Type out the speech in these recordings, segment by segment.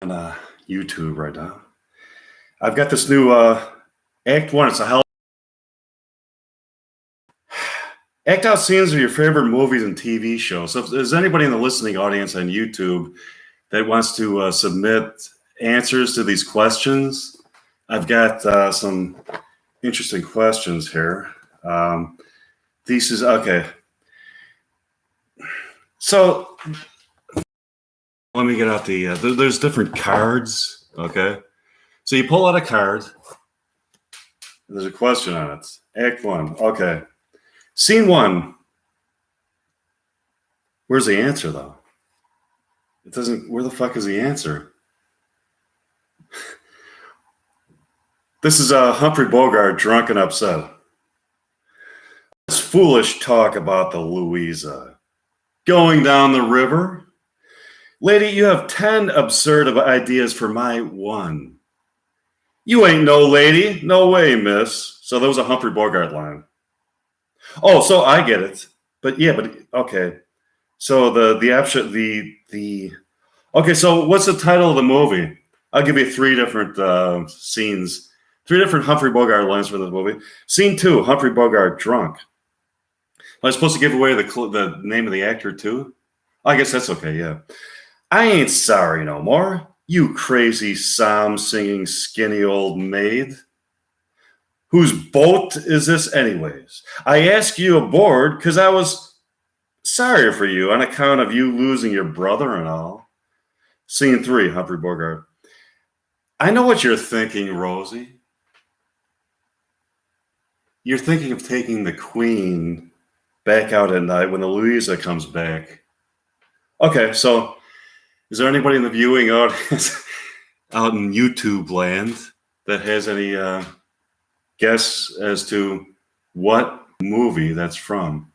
on YouTube right now. I've got this new Act 1. It's a hell. Act out scenes of your favorite movies and TV shows. So if there's anybody in the listening audience on YouTube that wants to submit answers to these questions, I've got some interesting questions here. This is okay. So let me get out the. There's different cards. Okay, so you pull out a card. There's a question on it. Act 1. Okay. Scene 1. Where's the answer though? It doesn't. Where the fuck is the answer? This is Humphrey Bogart, drunk and upset. It's foolish talk about the Louisa. Going down the river? Lady, you have 10 absurd ideas for my one. You ain't no lady. No way, miss. So that was a Humphrey Bogart line. Oh, so I get it. But okay. So the option, okay, so what's the title of the movie? I'll give you 3 different scenes, 3 different Humphrey Bogart lines for the movie. Scene 2, Humphrey Bogart drunk. Am I supposed to give away the name of the actor too? I guess that's okay, yeah. I ain't sorry no more, you crazy psalm-singing skinny old maid. Whose boat is this anyways? I asked you aboard because I was sorry for you on account of you losing your brother and all. Scene 3, Humphrey Bogart. I know what you're thinking, Rosie. You're thinking of taking the Queen back out at night when the Louisa comes back. Okay, so is there anybody in the viewing audience out in YouTube land that has any guess as to what movie that's from?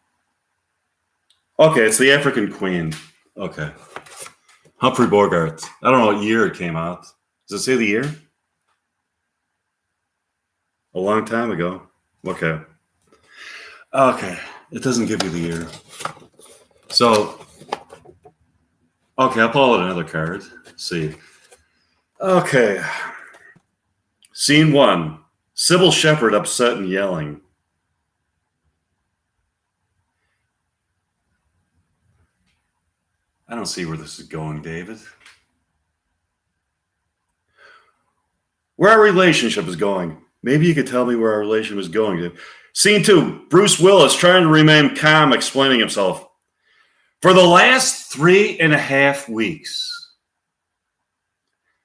Okay, it's The African Queen. Okay. Humphrey Bogart. I don't know what year it came out. Does it say the year? A long time ago. Okay. Okay. It doesn't give you the year. So, okay, I'll pull out another card. Let's see. Okay. Scene 1. Sybil Shepherd upset and yelling. I don't see where this is going, David. Where our relationship is going. Maybe you could tell me where our relationship is going, Dave. Scene 2. Bruce Willis trying to remain calm, explaining himself. For the last 3.5 weeks,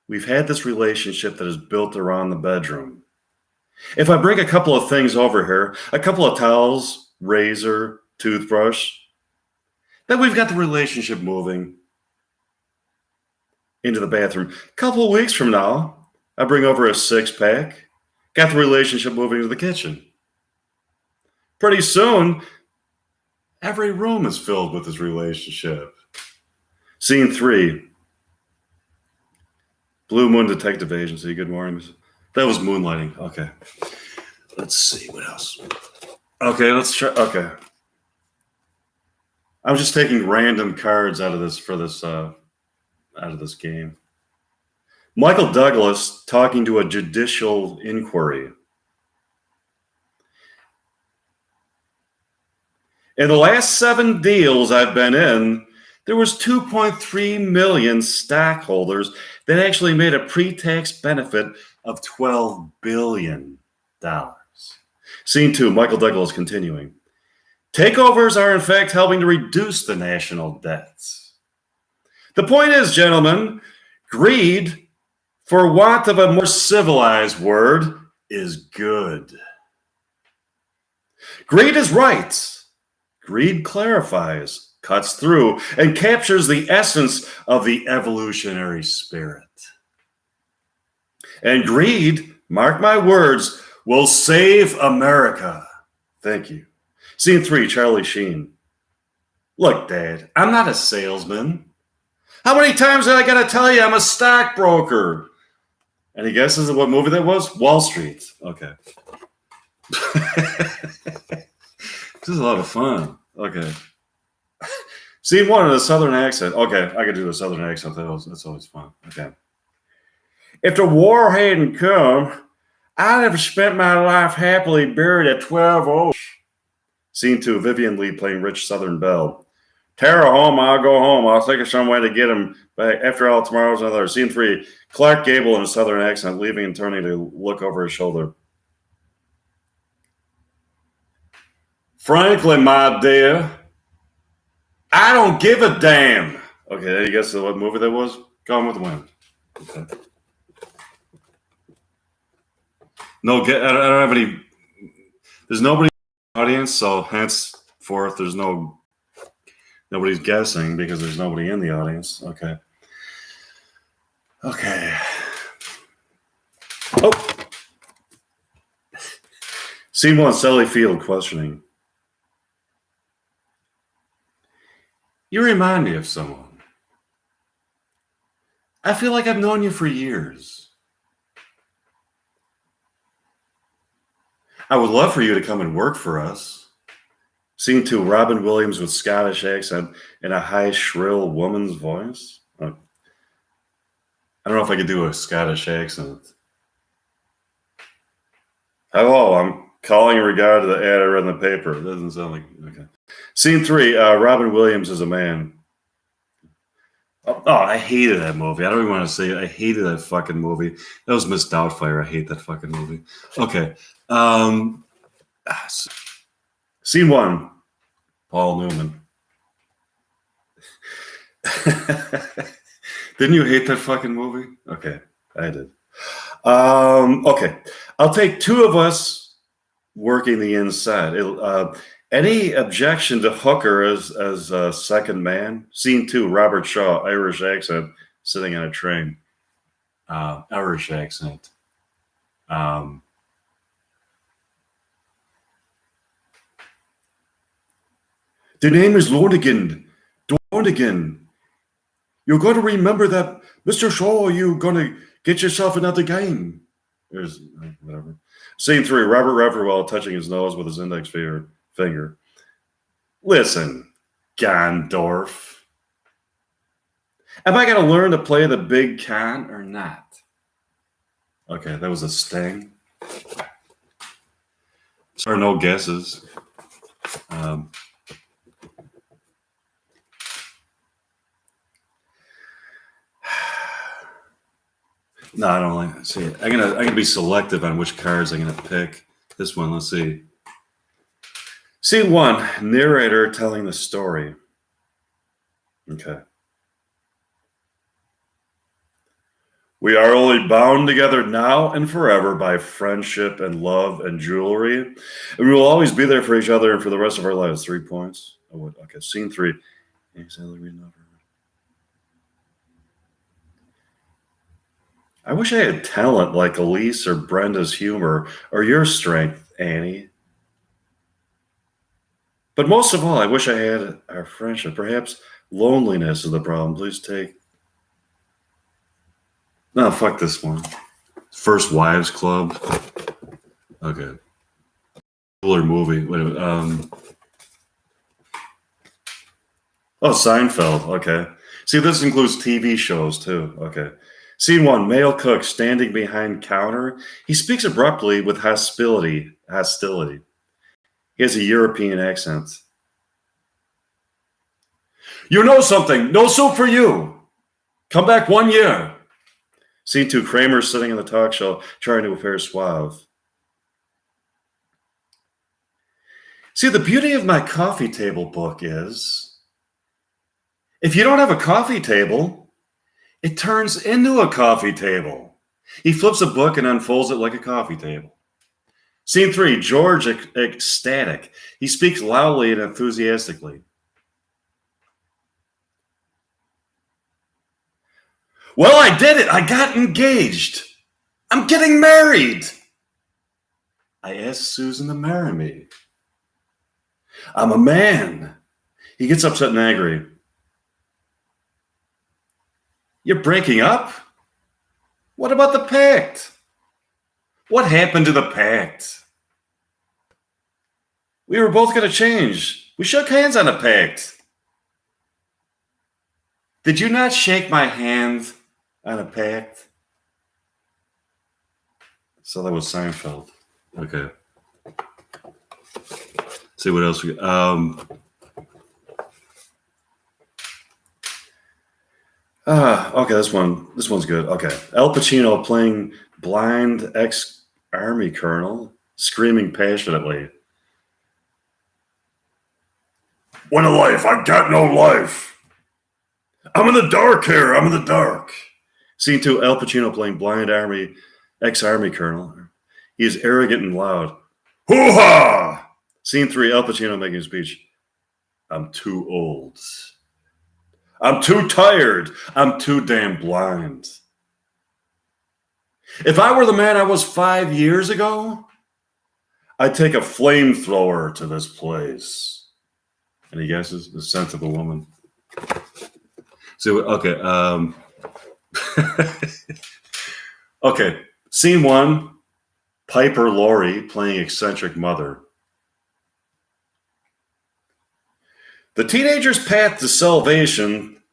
we've had this relationship that is built around the bedroom. If I bring a couple of things over here, a couple of towels, razor, toothbrush, then we've got the relationship moving into the bathroom. A couple of weeks from now, I bring over a 6-pack, got the relationship moving to the kitchen. Pretty soon, every room is filled with this relationship. Scene 3. Blue Moon Detective Agency. Good morning. That was moonlighting. Okay. Let's see what else. Okay, let's try. Okay. I'm just taking random cards out of this game. Michael Douglas talking to a judicial inquiry. In the last 7 deals I've been in, there was 2.3 million stockholders that actually made a pre-tax benefit of $12 billion. Scene 2, Michael Douglas continuing. Takeovers are in fact helping to reduce the national debt. The point is, gentlemen, greed, for want of a more civilized word, is good. Greed is right. Greed clarifies, cuts through, and captures the essence of the evolutionary spirit. And greed, mark my words, will save America. Thank you. Scene 3, Charlie Sheen. Look, Dad, I'm not a salesman. How many times did I got to tell you I'm a stockbroker? Any guesses of what movie that was? Wall Street. Okay. This is a lot of fun. Okay. Scene 1 in a Southern accent. Okay, I could do a Southern accent. That's always fun. Okay. If the war hadn't come, I'd have spent my life happily buried at 12 Oaks. Scene 2, Vivian Lee playing Rich Southern Belle. Tara home, I'll go home. I'll think of some way to get him back. After all, tomorrow's another. Scene 3, Clark Gable in a Southern accent, leaving and turning to look over his shoulder. Frankly, my dear, I don't give a damn. Okay, you guess what movie that was? Gone with the Wind. Okay. No, I don't have any. There's nobody in the audience, so henceforth, there's nobody's guessing because there's nobody in the audience. Okay. Okay. Oh. Scene 1, Sally Field questioning. You remind me of someone. I feel like I've known you for years. I would love for you to come and work for us. Scene 2, Robin Williams with Scottish accent and a high, shrill woman's voice. I don't know if I could do a Scottish accent. Hello, I'm calling in regard to the ad I read in the paper. It doesn't sound like, okay. Scene 3, Robin Williams is a man. Oh, I hated that movie. I don't even want to say it. I hated that fucking movie. That was Miss Doubtfire. I hate that fucking movie. Okay. Scene 1, Paul Newman. Didn't you hate that fucking movie? Okay, I did. Okay, I'll take 2 of us working the inside. Any objection to Hooker as a second man? Scene 2, Robert Shaw, Irish accent, sitting on a train. Irish accent. The name is Lonergan. Lonergan. You're going to remember that, Mr. Shaw. You're going to get yourself another game. There's whatever. Scene 3, Robert Redford touching his nose with his index finger. Listen, Gondorf. Am I going to learn to play the big con or not? Okay, that was a sting. Sorry, no guesses. No, I don't like. See, I'm gonna be selective on which cards I'm gonna pick. This one, let's see. Scene 1, narrator telling the story. Okay. We are only bound together now and forever by friendship and love and jewelry, and we will always be there for each other and for the rest of our lives. 3 points. Oh, okay. Scene 3. I wish I had talent like Elise or Brenda's humor or your strength, Annie. But most of all, I wish I had our friendship. Perhaps loneliness is the problem. Please take. No, fuck this one. First Wives Club. Okay. Cooler movie. Wait a minute. Oh, Seinfeld. Okay. See, this includes TV shows too. Okay. Scene 1, male cook standing behind counter. He speaks abruptly with hostility. He has a European accent. You know something. No soup for you. Come back 1 year. Scene 2, Kramer sitting in the talk show trying to appear suave. See, the beauty of my coffee table book is if you don't have a coffee table, it turns into a coffee table. He flips a book and unfolds it like a coffee table. Scene 3, George ecstatic. He speaks loudly and enthusiastically. Well, I did it. I got engaged. I'm getting married. I asked Susan to marry me. I'm a man. He gets upset and angry. You're breaking up? What about the pact? What happened to the pact? We were both going to change. We shook hands on a pact. Did you not shake my hand on a pact? So that was Seinfeld. Okay. See what else we got. Okay, this one's good. Okay. Al Pacino playing blind ex-army colonel, screaming passionately. What a life! I got no life! I'm in the dark here! I'm in the dark! Scene 2, Al Pacino playing blind ex-army colonel. He is arrogant and loud. Hoo-ha! Scene 3, Al Pacino making a speech. I'm too old. I'm too tired. I'm too damn blind. If I were the man I was 5 years ago, I'd take a flamethrower to this place. Any guesses? The scent of a woman. So, okay. Okay. Scene 1, Piper Laurie playing eccentric mother. The teenager's path to salvation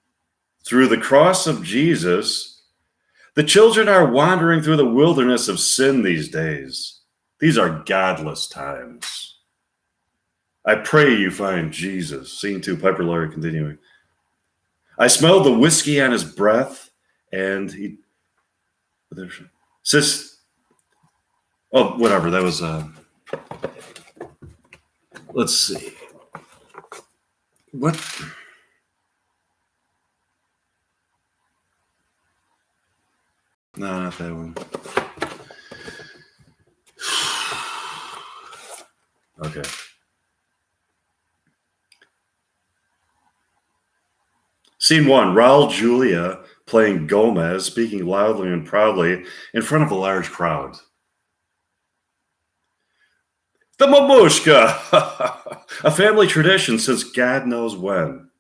through the cross of Jesus. The children are wandering through the wilderness of sin these days. These are godless times. I pray you find Jesus. Scene 2, Piper Laurie continuing. I smelled the whiskey on his breath, and he... whatever. That was... let's see. What? No, not that one. Okay. Scene 1, Raul Julia playing Gomez, speaking loudly and proudly in front of a large crowd. The mamushka! A family tradition since God knows when.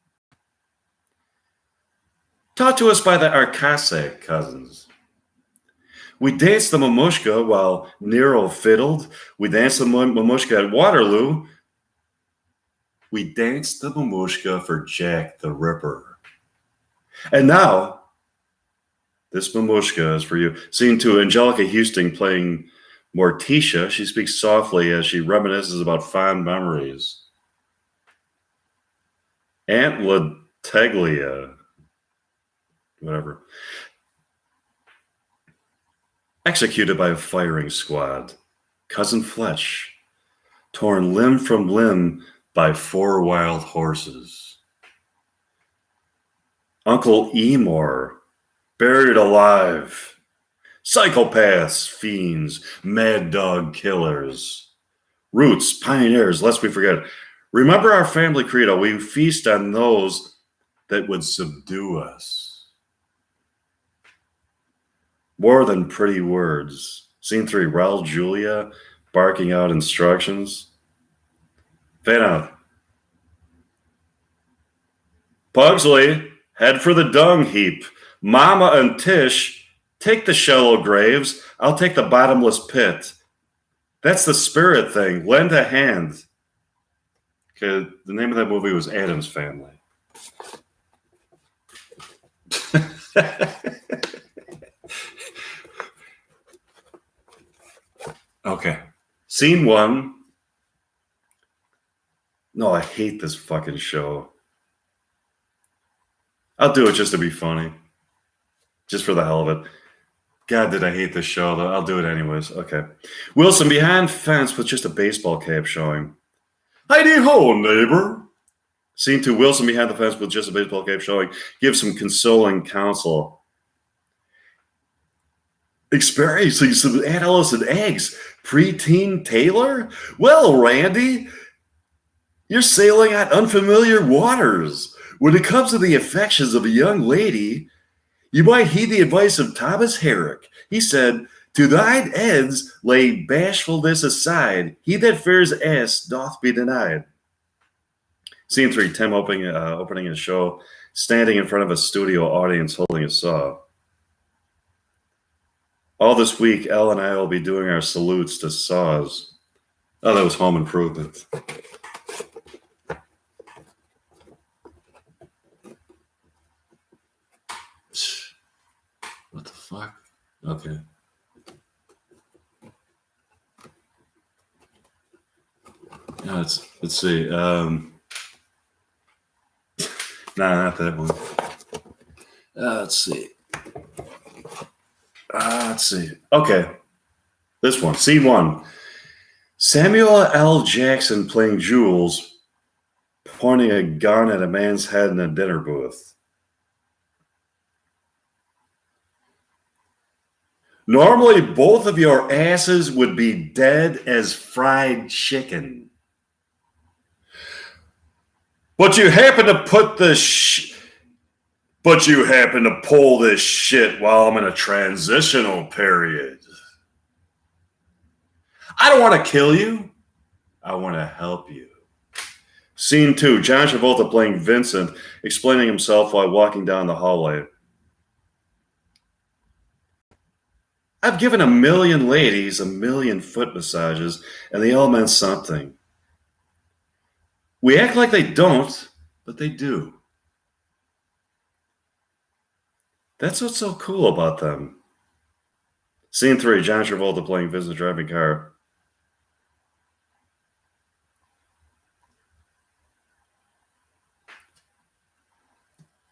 Taught to us by the Arcase cousins. We danced the mamushka while Nero fiddled. We danced the mamushka at Waterloo. We danced the mamushka for Jack the Ripper. And now, this mamushka is for you. Scene 2, Angelica Houston playing Morticia. She speaks softly as she reminisces about fond memories. Aunt Lateglia. Whatever. Executed by a firing squad. Cousin Fletch. Torn limb from limb by 4 wild horses. Uncle Emor. Buried alive. Psychopaths, fiends, mad dog killers. Roots, pioneers, lest we forget. Remember our family credo. We feast on those that would subdue us. More than pretty words. Scene 3, Raul Julia barking out instructions. Fade out. Pugsley, head for the dung heap. Mama and Tish, take the shallow graves. I'll take the bottomless pit. That's the spirit thing. Lend a hand. Okay, the name of that movie was Addams Family. Okay. Scene 1. No, I hate this fucking show. I'll do it just to be funny. Just for the hell of it. God, did I hate this show, though. I'll do it anyways. Okay. Wilson behind fence with just a baseball cap showing. Heidi-ho, neighbor. Scene 2, Wilson behind the fence with just a baseball cap showing. Gives some consoling counsel. Experiencing some adolescent eggs. Preteen Taylor? Well, Randy, you're sailing on unfamiliar waters. When it comes to the affections of a young lady, you might heed the advice of Thomas Herrick. He said, to thine ends lay bashfulness aside. He that fears ass doth be denied. Scene 3, Tim opening his show, standing in front of a studio audience holding a saw. All this week, Elle and I will be doing our salutes to saws. Oh, that was Home Improvement. What the fuck? Okay. Let's see. Not that one. Let's see. Let's see. Okay. This one. Scene 1. Samuel L. Jackson playing Jules, pointing a gun at a man's head in a dinner booth. Normally, both of your asses would be dead as fried chicken. But you happen to pull this shit while I'm in a transitional period. I don't want to kill you. I want to help you. Scene 2. John Travolta playing Vincent, explaining himself while walking down the hallway. I've given 1 million ladies 1 million foot massages, and they all meant something. We act like they don't, but they do. That's what's so cool about them. Scene 3. John Travolta playing Vincent driving car.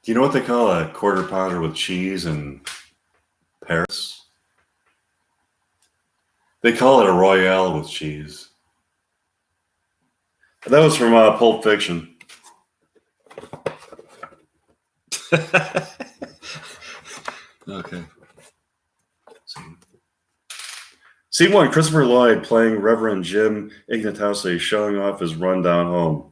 Do you know what they call a quarter pounder with cheese in Paris? They call it a Royale with cheese. That was from Pulp Fiction. Okay. Scene 1. Christopher Lloyd playing Reverend Jim Ignatowski, showing off his rundown home.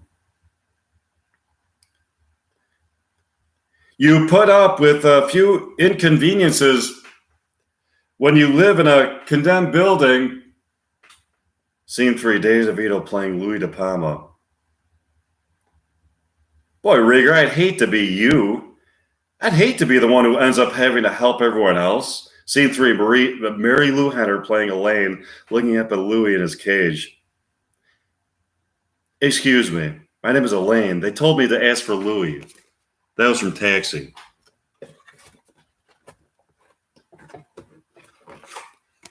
You put up with a few inconveniences when you live in a condemned building. Scene 3. Dave DeVito playing Louis De Palma. Boy, Rieger, I'd hate to be you. I'd hate to be the one who ends up having to help everyone else. Scene 3. Mary Lou Henner playing Elaine, looking up at Louis in his cage. Excuse me, my name is Elaine. They told me to ask for Louis. That was from Taxi.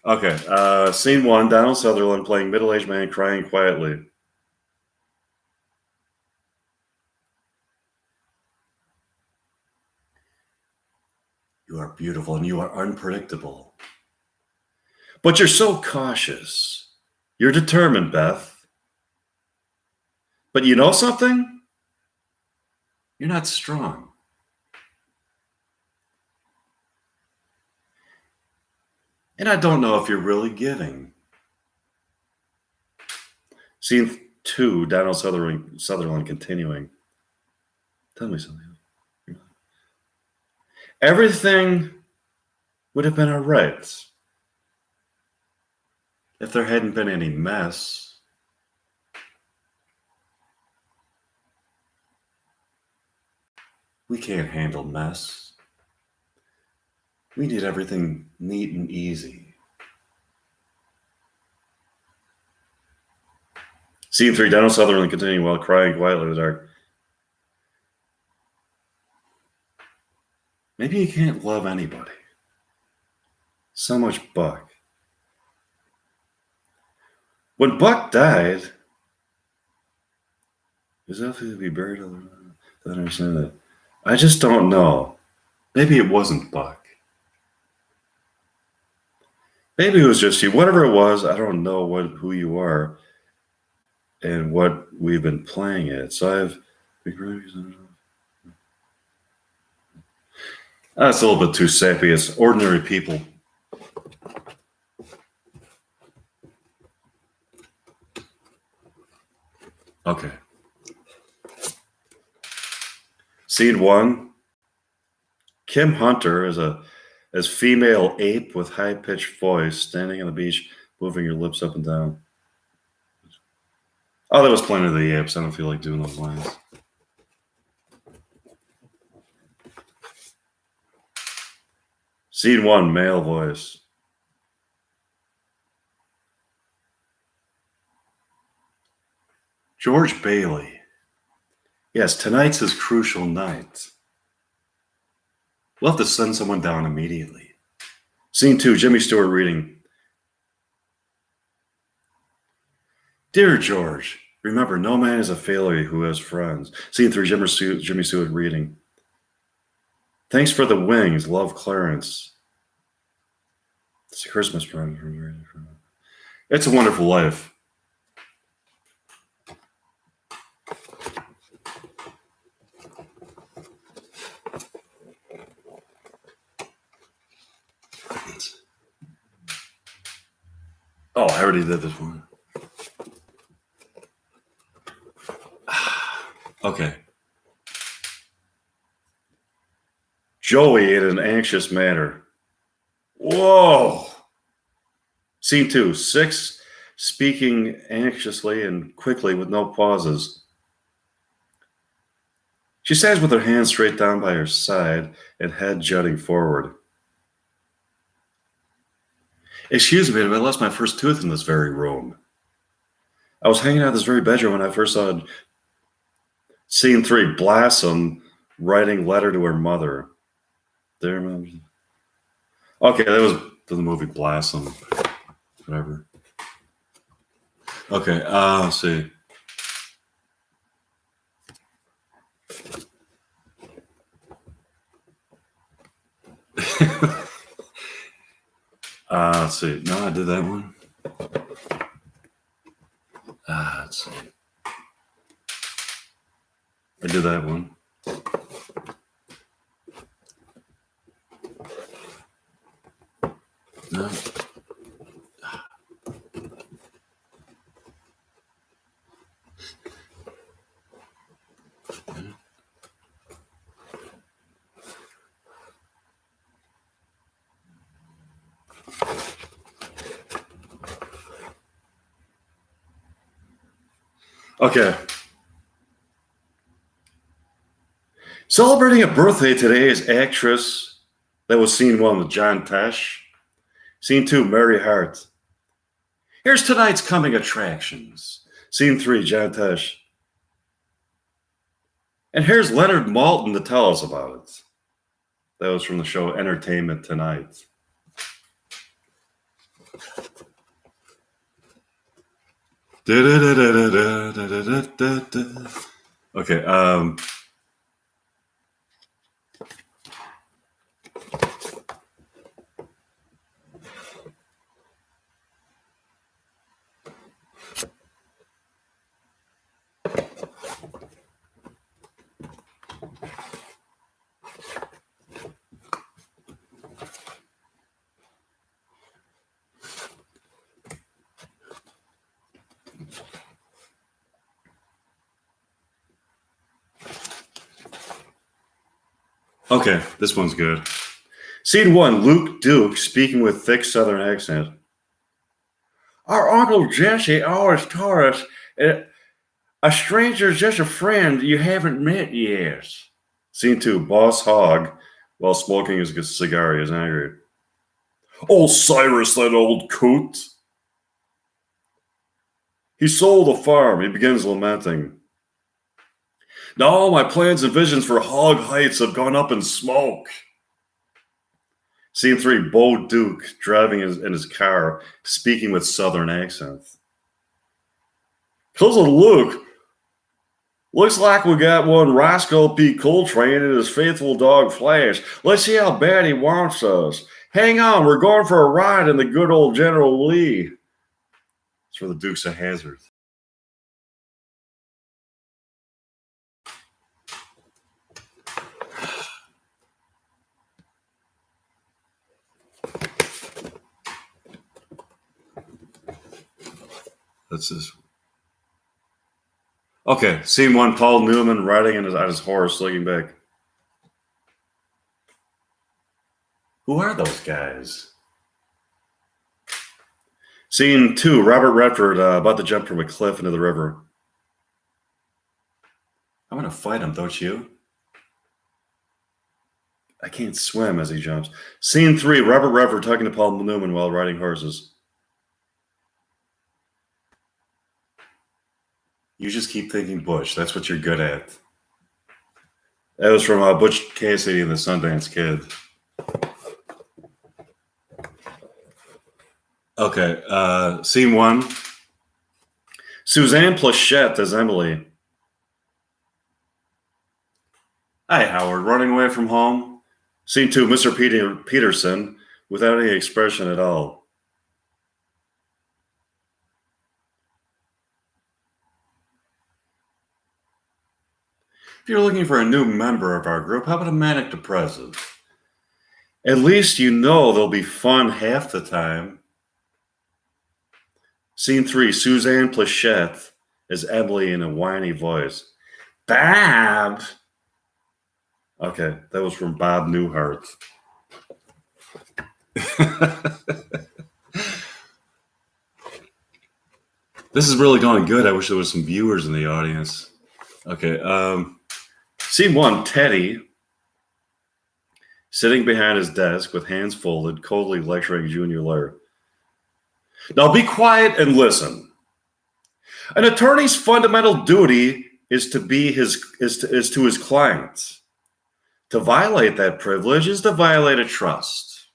Okay, scene 1. Donald Sutherland playing middle-aged man crying quietly. You are beautiful and you are unpredictable. But you're so cautious. You're determined, Beth. But you know something? You're not strong. And I don't know if you're really giving. Scene 2, Donald Sutherland continuing. Tell me something. Everything would have been all right if there hadn't been any mess. We can't handle mess. We need everything neat and easy. Scene 3, Donald Sutherland continuing while crying quietly in the dark. Maybe you can't love anybody. So much Buck. When Buck died, is that to be buried? I don't understand that. I just don't know. Maybe it wasn't Buck. Maybe it was just you. Whatever it was, I don't know who you are and what we've been playing at. So that's a little bit too sappy. It's ordinary people. Okay. Scene 1. Kim Hunter is as female ape with high-pitched voice, standing on the beach, moving your lips up and down. Oh, that was Planet of the Apes. I don't feel like doing those lines. Scene 1, male voice. George Bailey. Yes, tonight's his crucial night. We'll have to send someone down immediately. Scene 2, Jimmy Stewart reading. Dear George, Remember, no man is a failure who has friends. Scene 3, Jimmy Stewart reading. Thanks for the wings. Love, Clarence. It's a Christmas present. It's a Wonderful Life. Oh, I already did this one. Okay. Joey in an anxious manner. Whoa. Scene 2, 6, speaking anxiously and quickly with no pauses. She stands with her hands straight down by her side and head jutting forward. Excuse me, I lost my first tooth in this very room. I was hanging out in this very bedroom when I first saw it. Scene 3, Blossom writing letter to her mother. There, okay, that was the movie Blossom. Whatever. Okay, let's see. Let's see. No, I did that one. Let's see. I did that one. No. Okay. Celebrating a birthday today is actress. That was scene 1 with John Tesh. Scene 2, Mary Hart. Here's tonight's coming attractions. Scene 3, John Tesh. And here's Leonard Maltin to tell us about it. That was from the show Entertainment Tonight. Okay, okay, this one's good. Scene 1, Luke Duke speaking with thick Southern accent. Our Uncle Jesse always taught us a stranger's just a friend you haven't met yet. Scene 2, Boss Hogg, while smoking his cigar, is angry. Oh, Cyrus, that old coot. He sold the farm. He begins lamenting. Now all my plans and visions for Hog Heights have gone up in smoke. Scene 3, Bo Duke driving in his car, speaking with Southern accent. Cousin Luke, looks like we got one Roscoe P. Coltrane and his faithful dog Flash. Let's see how bad he wants us. Hang on, we're going for a ride in the good old General Lee. It's for the Dukes of Hazzard. That's this. Okay, scene 1, Paul Newman riding on his horse, looking back. Who are those guys? Scene 2, Robert Redford about to jump from a cliff into the river. I'm going to fight him, don't you? I can't swim as he jumps. Scene 3, Robert Redford talking to Paul Newman while riding horses. You just keep thinking Bush. That's what you're good at. That was from Butch Cassidy and the Sundance Kid. Okay, scene 1. Suzanne Plachette as Emily. Hi, Howard. Running away from home? Scene 2, Mr. Peterson, without any expression at all. If you're looking for a new member of our group, how about a manic depressive? At least you know they'll be fun half the time. Scene 3, Suzanne Plachette as Emily in a whiny voice. Bob! Okay, that was from Bob Newhart. This is really going good. I wish there was some viewers in the audience. Okay, Scene 1, Teddy, sitting behind his desk with hands folded, coldly lecturing Junior Laird. Now be quiet and listen. An attorney's fundamental duty is to his clients. To violate that privilege is to violate a trust.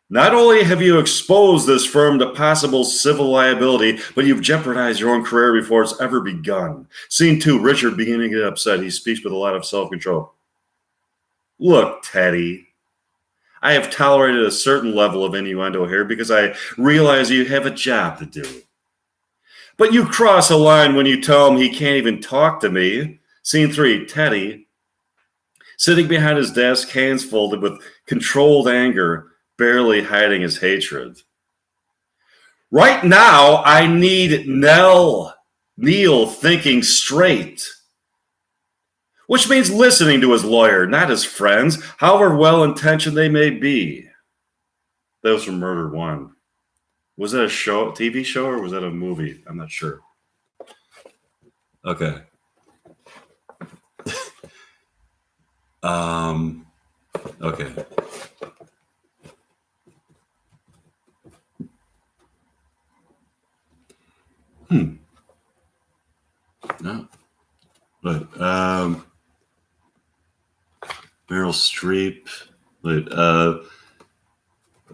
Not only have you exposed this firm to possible civil liability, but you've jeopardized your own career before it's ever begun. Scene 2, Richard beginning to get upset. He speaks with a lot of self-control. Look, Teddy, I have tolerated a certain level of innuendo here because I realize you have a job to do. But you cross a line when you tell him he can't even talk to me. Scene 3, Teddy, sitting behind his desk, hands folded with controlled anger, barely hiding his hatred. Right now, I need Neil thinking straight. Which means listening to his lawyer, not his friends, however well-intentioned they may be. That was from Murder 1. Was that a TV show, or was that a movie? I'm not sure. Okay. Okay. No. But Meryl Streep. Wait,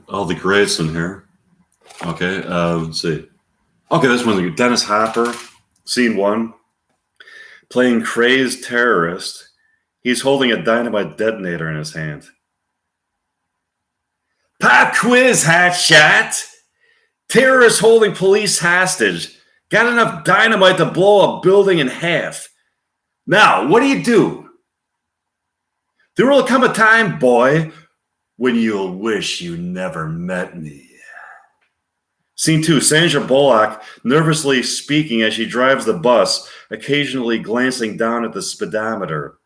all the greats in here. Okay, let's see. Okay, this one's Dennis Hopper, Scene 1. Playing crazed terrorist. He's holding a dynamite detonator in his hand. Pop quiz, hotshot. Terrorist holding police hostage. Got enough dynamite to blow a building in half. Now, what do? There will come a time, boy, when you'll wish you never met me. Scene 2, Sandra Bullock nervously speaking as she drives the bus, occasionally glancing down at the speedometer.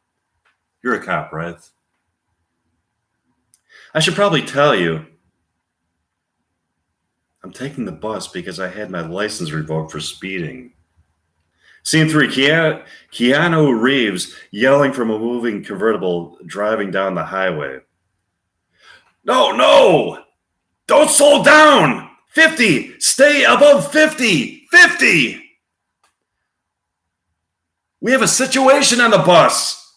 You're a cop, right? I should probably tell you, I'm taking the bus because I had my license revoked for speeding. Scene 3, Keanu Reeves yelling from a moving convertible driving down the highway. No! Don't slow down! 50! Stay above 50! 50! We have a situation on the bus!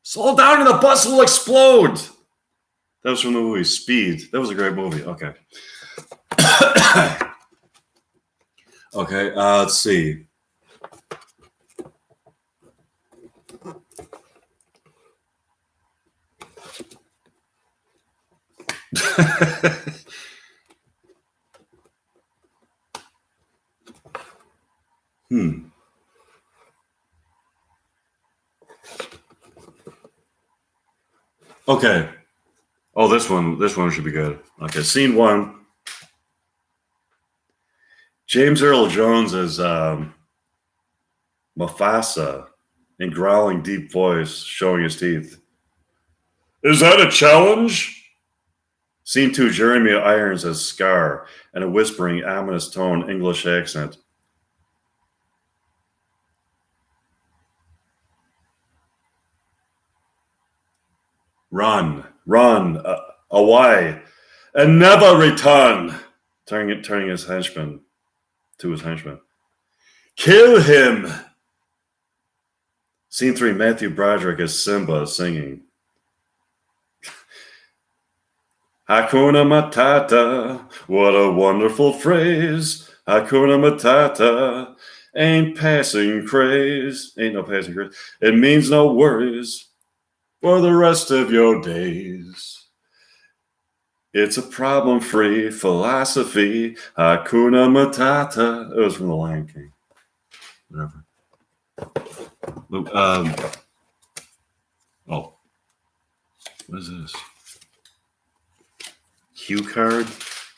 Slow down and the bus will explode! That was from the movie Speed. That was a great movie. Okay. Okay, let's see. Okay. Oh, this one should be good. Okay, Scene 1. James Earl Jones is Mufasa in growling deep voice, showing his teeth. Is that a challenge? Scene 2, Jeremy Irons as Scar and a whispering, ominous tone English accent. Run, away, and never return. Turning his henchman to his henchman. Kill him. Scene 3, Matthew Broderick as Simba singing. Hakuna Matata, what a wonderful phrase. Hakuna Matata. Ain't passing craze. Ain't no passing craze. It means no worries for the rest of your days. It's a problem-free philosophy. Hakuna Matata. It was from The Lion King. Whatever. Oh. What is this? Cue card?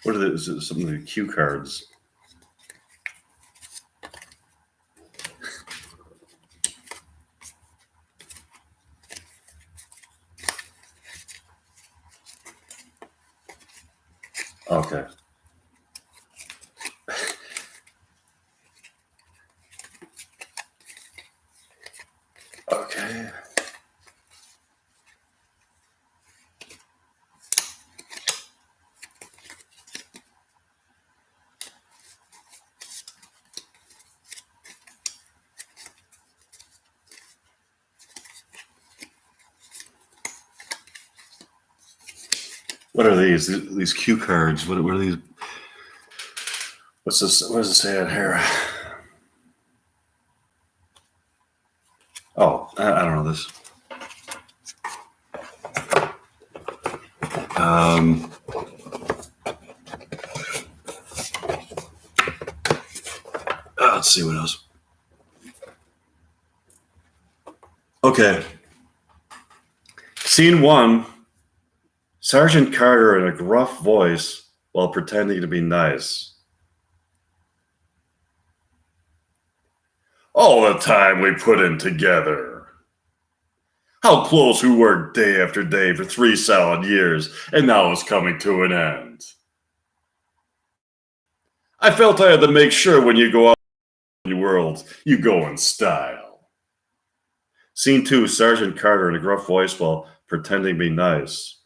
What are these? Is it something like cue cards? Okay. Okay. What are these? These cue cards. What are these? What's this? What does it say out here? Oh, I don't know this. Let's see what else. Okay. Scene 1. Sergeant Carter in a gruff voice while pretending to be nice. All the time we put in together. How close we worked day after day for 3 solid years, and now it's coming to an end. I felt I had to make sure when you go out in the world, you go in style. Scene 2, Sergeant Carter in a gruff voice while pretending to be nice.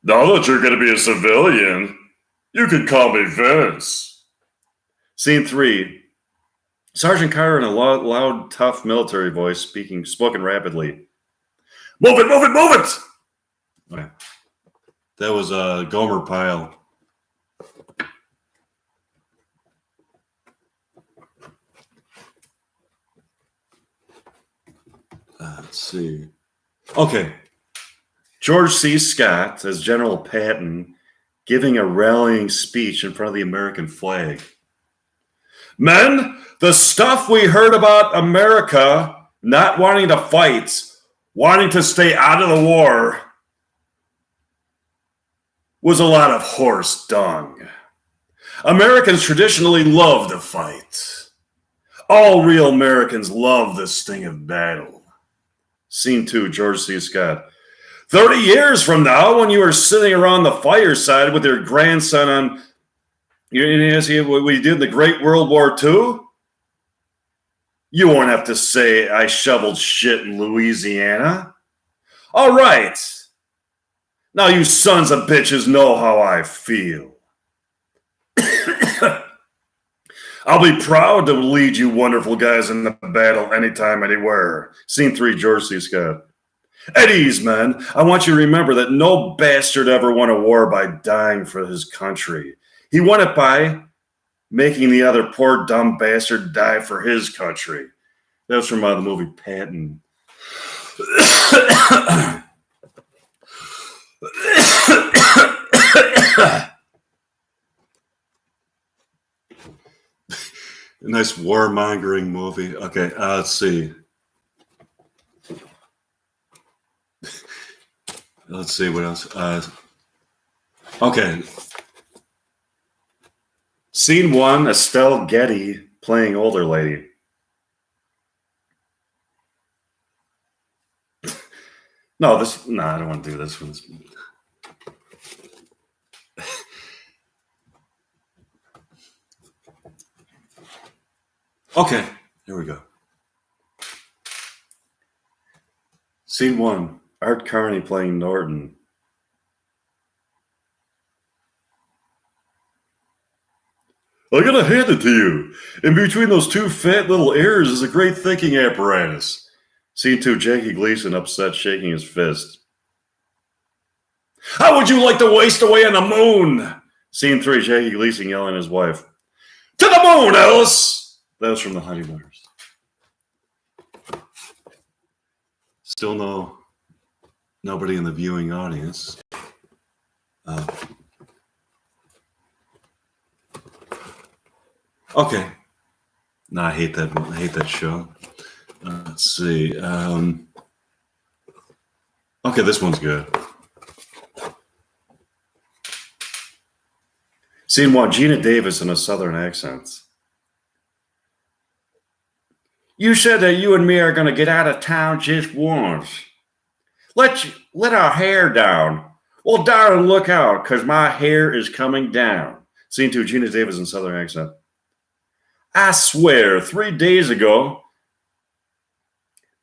Now that you're going to be a civilian, you can call me Vince. Scene 3, Sergeant Carter in a loud, tough military voice spoken rapidly. Move it, move it, move it! Okay. That was Gomer Pyle. Let's see. Okay. George C. Scott as General Patton giving a rallying speech in front of the American flag. Men, the stuff we heard about America not wanting to fight, wanting to stay out of the war, was a lot of horse dung. Americans traditionally love to fight. All real Americans love the sting of battle. Scene 2, George C. Scott. 30 years from now, when you are sitting around the fireside with your grandson on, what we did in the Great World War II, you won't have to say, I shoveled shit in Louisiana. All right. Now you sons of bitches know how I feel. I'll be proud to lead you wonderful guys in the battle anytime, anywhere. Scene 3, George C. Scott. At ease, men. I want you to remember that no bastard ever won a war by dying for his country. He won it by making the other poor dumb bastard die for his country. That was from the movie Patton. A nice warmongering movie. Okay, let's see. Let's see what else. Okay. Scene 1, Estelle Getty playing older lady. No, I don't want to do this one. Okay, here we go. Scene 1, Art Carney playing Norton. I gotta hand it to you. In between those two fat little ears is a great thinking apparatus. Scene 2, Jackie Gleason upset, shaking his fist. How would you like to waste away on the moon? Scene 3, Jackie Gleason yelling at his wife, "To the moon, Alice!" That was from The Honeymooners. Still nobody in the viewing audience. Okay. No, I hate that show. Let's see. Okay, this one's good. Scene 1, Gina Davis in a Southern accent. "You said that you and me are going to get out of town just once. Let our hair down. Well, darling, look out, because my hair is coming down." Scene 2, Gina Davis in Southern accent. "I swear, 3 days ago,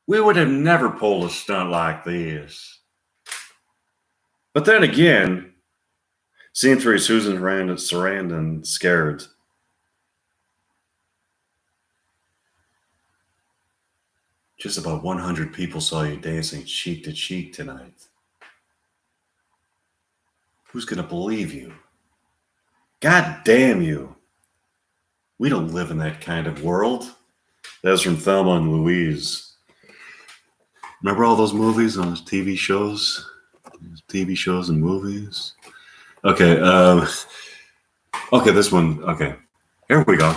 we would have never pulled a stunt like this. But then again," Scene 3, Susan Sarandon, scared. "Just about 100 people saw you dancing cheek to cheek tonight. Who's going to believe you? God damn you. We don't live in that kind of world." That was from Thelma and Louise. Remember all those movies, those TV shows? TV shows and movies? Okay, okay, this one, okay. Here we go.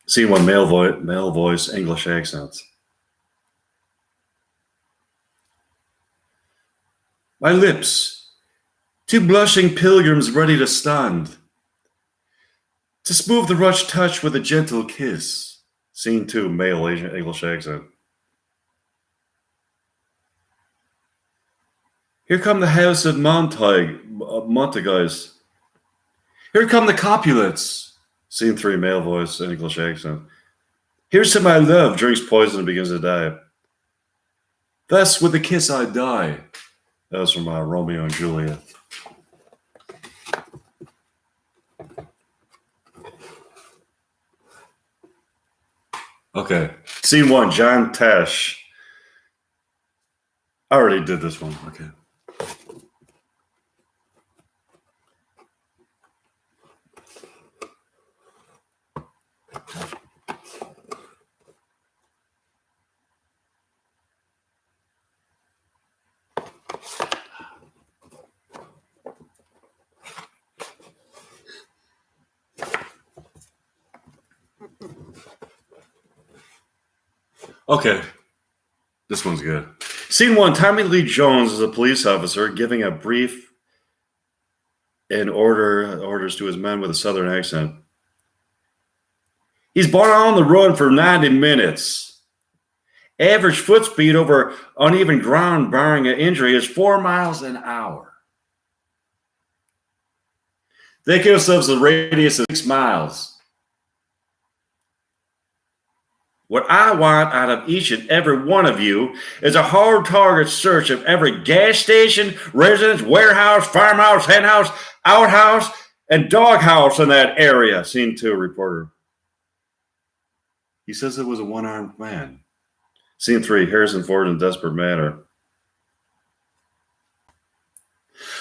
Scene 1, male voice, English accent. "My lips, two blushing pilgrims ready to stand. To smooth the rush touch with a gentle kiss." Scene 2, male English accent. "Here come the house of Montagues. Here come the Capulets." Scene 3, male voice, English accent. "Here's to my love, drinks poison and begins to die. Thus with a kiss I die." That was from Romeo and Juliet. Okay, Scene 1, John Tesh. I already did this one, okay. Okay, this one's good. Scene 1, Tommy Lee Jones is a police officer giving a brief and orders to his men with a Southern accent. "He's been on the run for 90 minutes. Average foot speed over uneven ground barring an injury is 4 miles an hour. They give themselves a radius of 6 miles. What I want out of each and every one of you is a hard target search of every gas station, residence, warehouse, farmhouse, henhouse, outhouse, and doghouse in that area." Scene 2, reporter. "He says it was a one-armed man." Scene 3, Harrison Ford in desperate manner.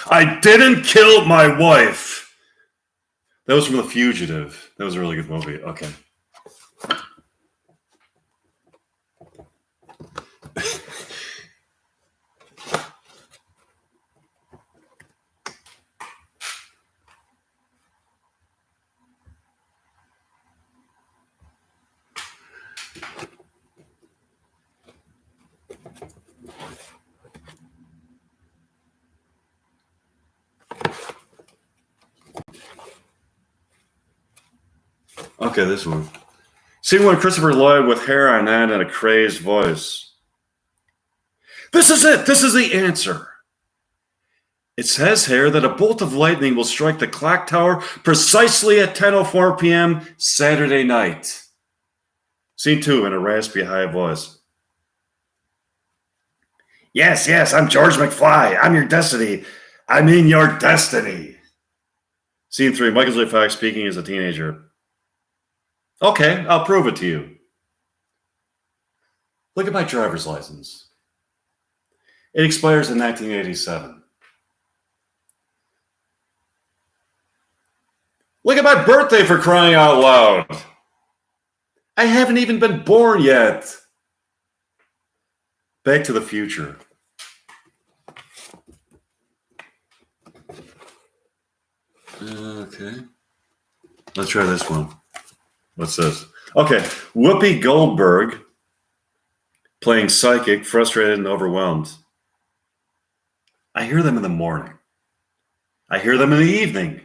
"I didn't kill my wife." That was from The Fugitive. That was a really good movie. Okay. Okay, this one. Scene 1, Christopher Lloyd with hair on end and a crazed voice. "This is it. This is the answer. It says here that a bolt of lightning will strike the clock tower precisely at 10:04 p.m. Saturday night." Scene 2, in a raspy high voice. Yes, I'm George McFly. I'm your destiny. I mean your destiny." Scene 3, Michael J. Fox speaking as a teenager. "Okay, I'll prove it to you. Look at my driver's license. It expires in 1987. Look at my birthday, for crying out loud. I haven't even been born yet. Back to the Future. Okay. Let's try this one. What's this? Okay. Whoopi Goldberg playing psychic, frustrated and overwhelmed. I hear them in the morning. I hear them in the evening.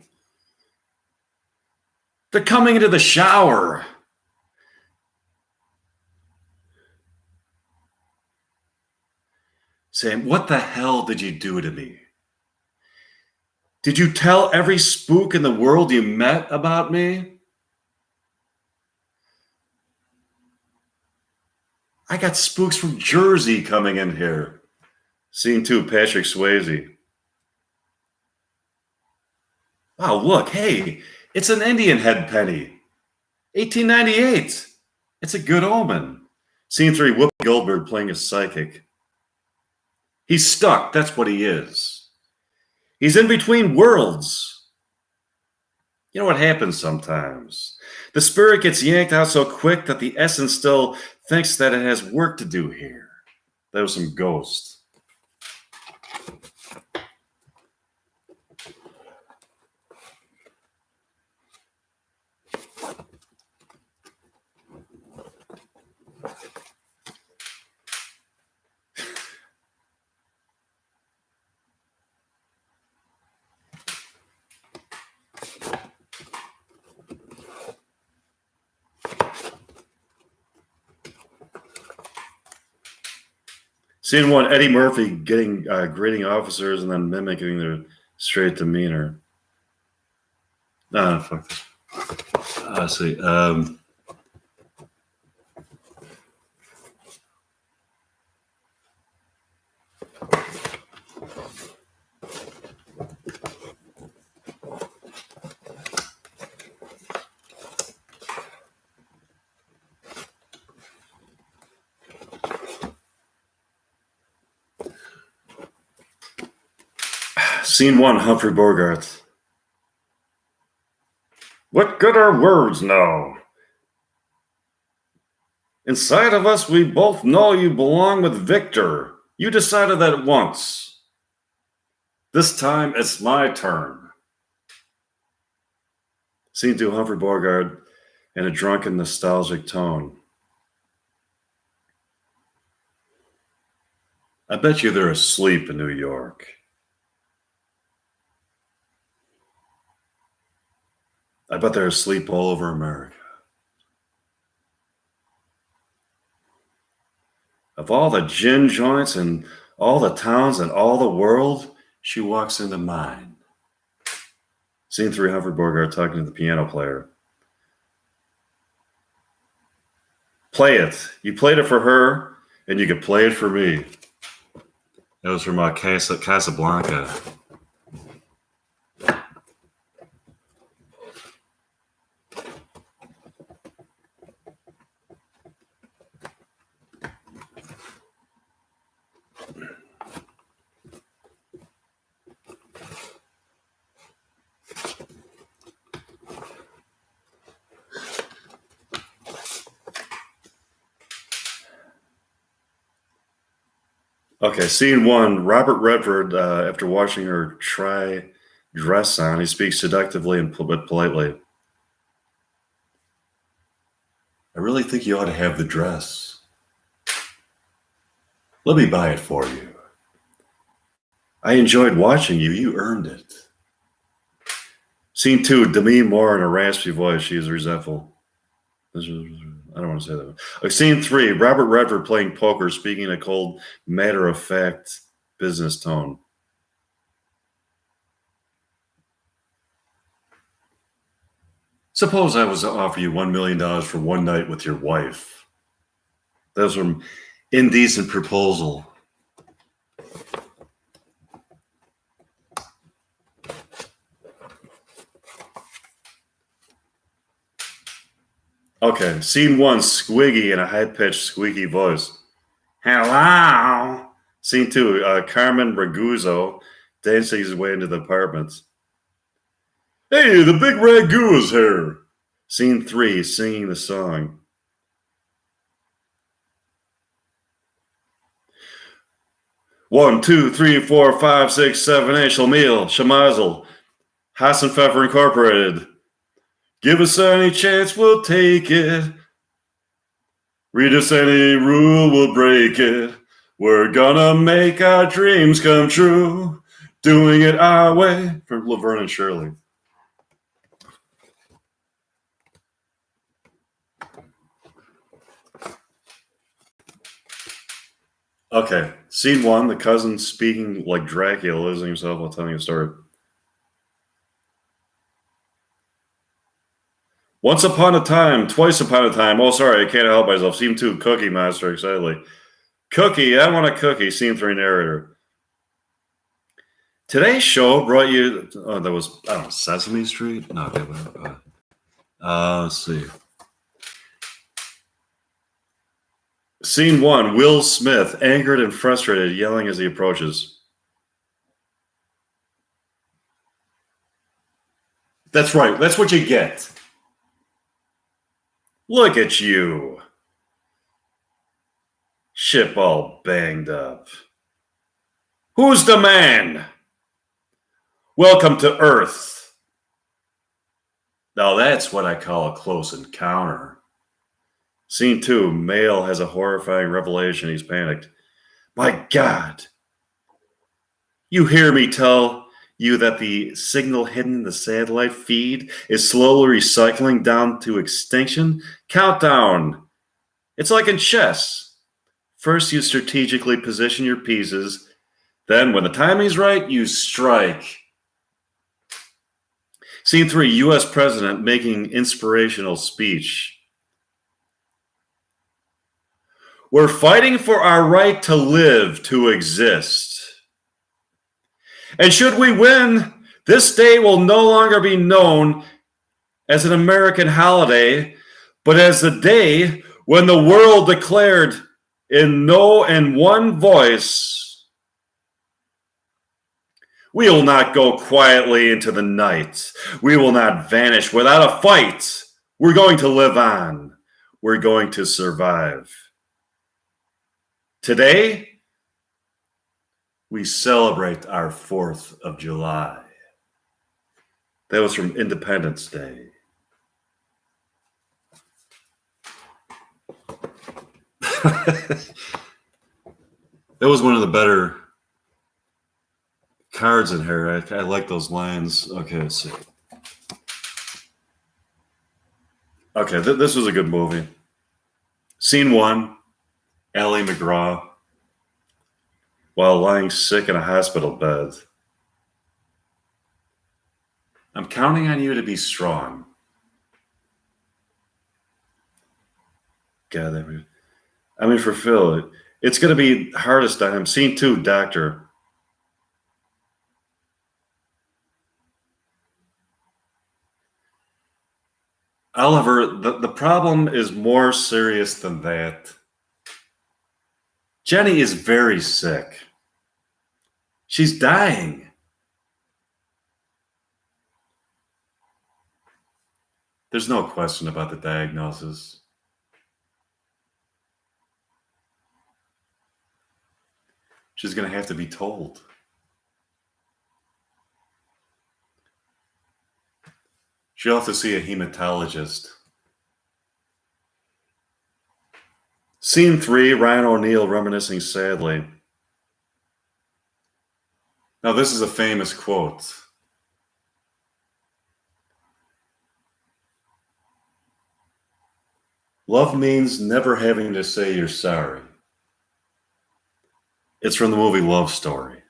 They're coming into the shower. Saying, what the hell did you do to me? Did you tell every spook in the world you met about me? I got spooks from Jersey coming in here. Scene 2, Patrick Swayze. Wow, look, hey, it's an Indian head penny. 1898. It's a good omen. Scene 3, Whoopi Goldberg playing a psychic. He's stuck, that's what he is. He's in between worlds. You know what happens sometimes? The spirit gets yanked out so quick that the essence still thinks that it has work to do here. That was some Ghost. Scene 1, Eddie Murphy getting greeting officers and then mimicking their straight demeanor. Fuck this. Let's see. Scene 1, Humphrey Bogart. What good are words now? Inside of us, we both know you belong with Victor. You decided that once. This time, it's my turn. Scene 2, Humphrey Bogart in a drunken, nostalgic tone. I bet you they're asleep in New York. I bet they're asleep all over America. Of all the gin joints and all the towns and all the world, she walks into mine. Scene 3, Humphrey Bogart talking to the piano player. Play it. You played it for her, and you could play it for me. That was from Casablanca. Okay, scene 1, Robert Redford, after watching her try dress on, he speaks seductively but politely. I really think you ought to have the dress. Let me buy it for you. I enjoyed watching you. You earned it. Scene 2, Demi Moore in a raspy voice. She is resentful. I don't want to say that. Okay, scene 3, Robert Redford playing poker, speaking in a cold, matter-of-fact business tone. Suppose I was to offer you $1 million for one night with your wife. That was from Indecent Proposal. Okay, scene 1, Squiggy in a high-pitched, squeaky voice. Hello. Scene 2, Carmen Raguzzo dancing his way into the apartment. Hey, the big ragu is here. Scene 3, singing the song. One, two, three, four, five, six, seven, eight. Shamil, Shamazel, Hassan Pfeffer Incorporated. Give us any chance, we'll take it. Read us any rule, we'll break it. We're gonna make our dreams come true. Doing it our way. From Laverne and Shirley. Okay, scene 1, the cousin speaking like Dracula, losing himself while telling a story. Once upon a time, twice upon a time. Oh, sorry, I can't help myself. Scene 2, Cookie Monster, excitedly. Cookie, I want a cookie. Scene 3, narrator. Today's show brought you. Oh, that was, I don't know, Sesame Street? No, okay, whatever. Let's see. Scene 1, Will Smith, angered and frustrated, yelling as he approaches. That's right, that's what you get. Look at you. Ship all banged up. Who's the man? Welcome to Earth. Now that's what I call a close encounter. Scene 2, male has a horrifying revelation. He's panicked. My God. You hear me tell you that the signal hidden in the satellite feed is slowly recycling down to extinction? Countdown. It's like in chess. First, you strategically position your pieces. Then, when the timing's right, you strike. Scene 3, U.S. President making inspirational speech. We're fighting for our right to live, to exist. And should we win, this day will no longer be known as an American holiday, but as the day when the world declared in no and one voice, we will not go quietly into the night. We will not vanish without a fight. We're going to live on. We're going to survive. Today, we celebrate our 4th of July. That was from Independence Day. That was one of the better cards in here. I like those lines. Okay, let's see. Okay, this was a good movie. Scene 1, Ally McGraw, while lying sick in a hospital bed. I'm counting on you to be strong. God, I mean, for Phil, it's going to be hardest on him. Scene 2, Doctor. Oliver, the problem is more serious than that. Jenny is very sick. She's dying. There's no question about the diagnosis. She's going to have to be told. She'll have to see a hematologist. Scene 3, Ryan O'Neal reminiscing sadly. Now, this is a famous quote. Love means never having to say you're sorry. It's from the movie Love Story.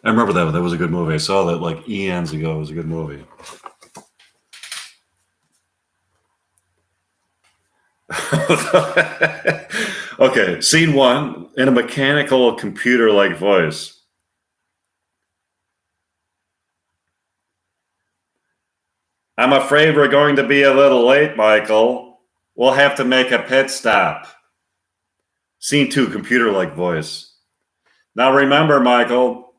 I remember that. That was a good movie. I saw that like eons ago. It was a good movie. Okay, scene 1, in a mechanical computer-like voice. I'm afraid we're going to be a little late, Michael. We'll have to make a pit stop. Scene 2, computer-like voice. Now remember, Michael,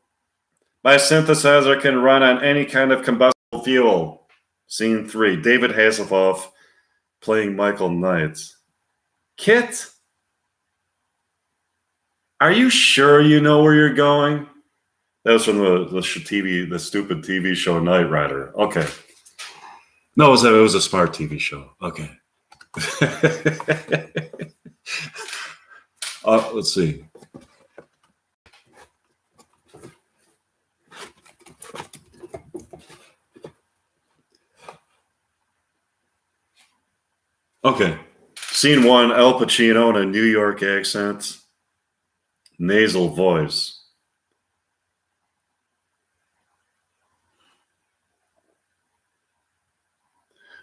My synthesizer can run on any kind of combustible fuel. Scene 3, David Hasselhoff playing Michael Knight. Kit, are you sure you know where you're going? That was from the stupid TV show Knight Rider. Okay. No, it was a smart TV show. Okay. Let's see. Okay. Scene 1, Al Pacino in a New York accent, nasal voice.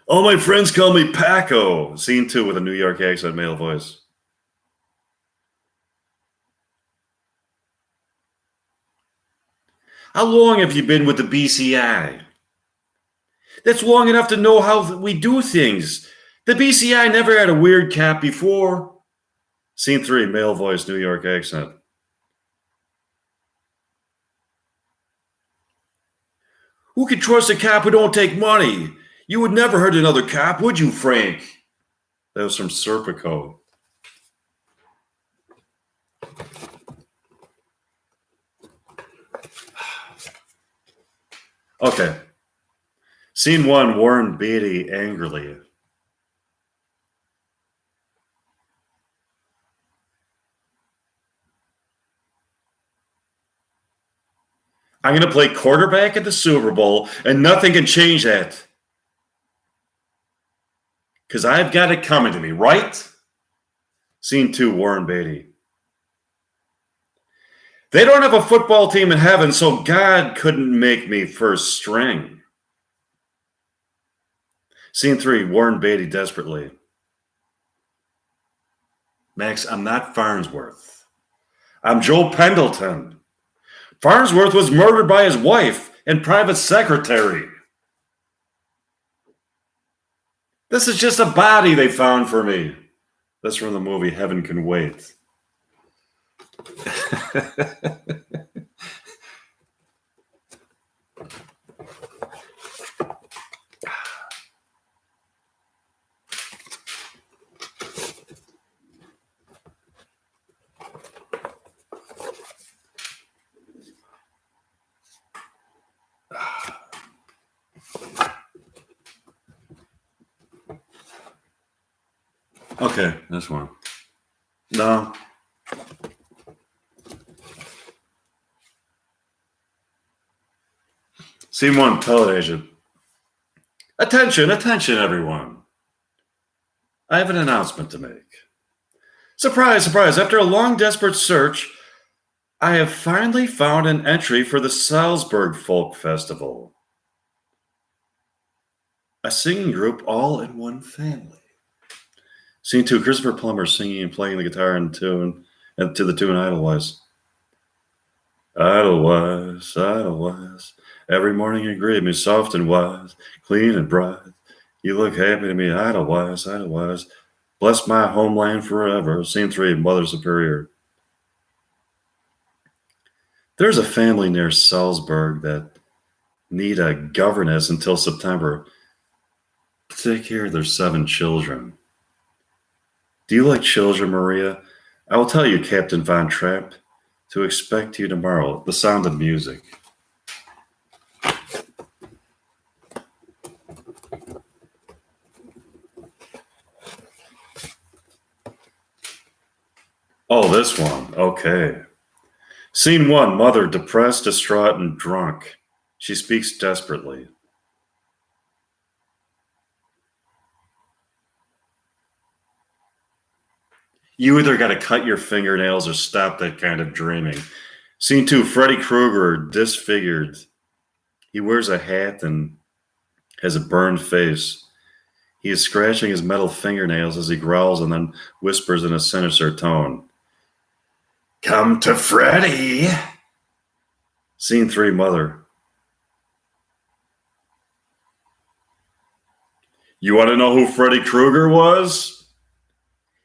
All my friends call me Paco. Scene 2 with a New York accent, male voice. How long have you been with the BCI? That's long enough to know how we do things. The BCI never had a weird cap before. Scene 3, male voice, New York accent. Who can trust a cop who don't take money? You would never hurt another cop, would you, Frank? That was from Serpico. Okay. Scene 1, Warren Beatty angrily. I'm going to play quarterback at the Super Bowl, and nothing can change that. Because I've got it coming to me, right? Scene 2, Warren Beatty. They don't have a football team in heaven, so God couldn't make me first string. Scene 3, Warren Beatty desperately. Max, I'm not Farnsworth. I'm Joe Pendleton. Farnsworth was murdered by his wife and private secretary. This is just a body they found for me. That's from the movie Heaven Can Wait. Okay, this one. No. Scene 1, television. Attention, attention, everyone. I have an announcement to make. Surprise, surprise. After a long, desperate search, I have finally found an entry for the Salzburg Folk Festival. A singing group all in one family. Scene 2, Christopher Plummer singing and playing the guitar in tune, and to the tune Idlewise. Idlewise, Idlewise. Every morning you greet me soft and wise, clean and bright. You look happy to me, Idlewise, Idlewise. Bless my homeland forever. Scene 3, Mother Superior. There's a family near Salzburg that need a governess until September to take care of their 7 children. Do you like children, Maria? I will tell you, Captain Von Trapp, to expect you tomorrow. The Sound of Music. Oh, this one. Okay. Scene 1, mother depressed, distraught, and drunk. She speaks desperately. You either got to cut your fingernails or stop that kind of dreaming. Scene 2, Freddy Krueger, disfigured. He wears a hat and has a burned face. He is scratching his metal fingernails as he growls and then whispers in a sinister tone. Come to Freddy. Scene 3, mother. You want to know who Freddy Krueger was?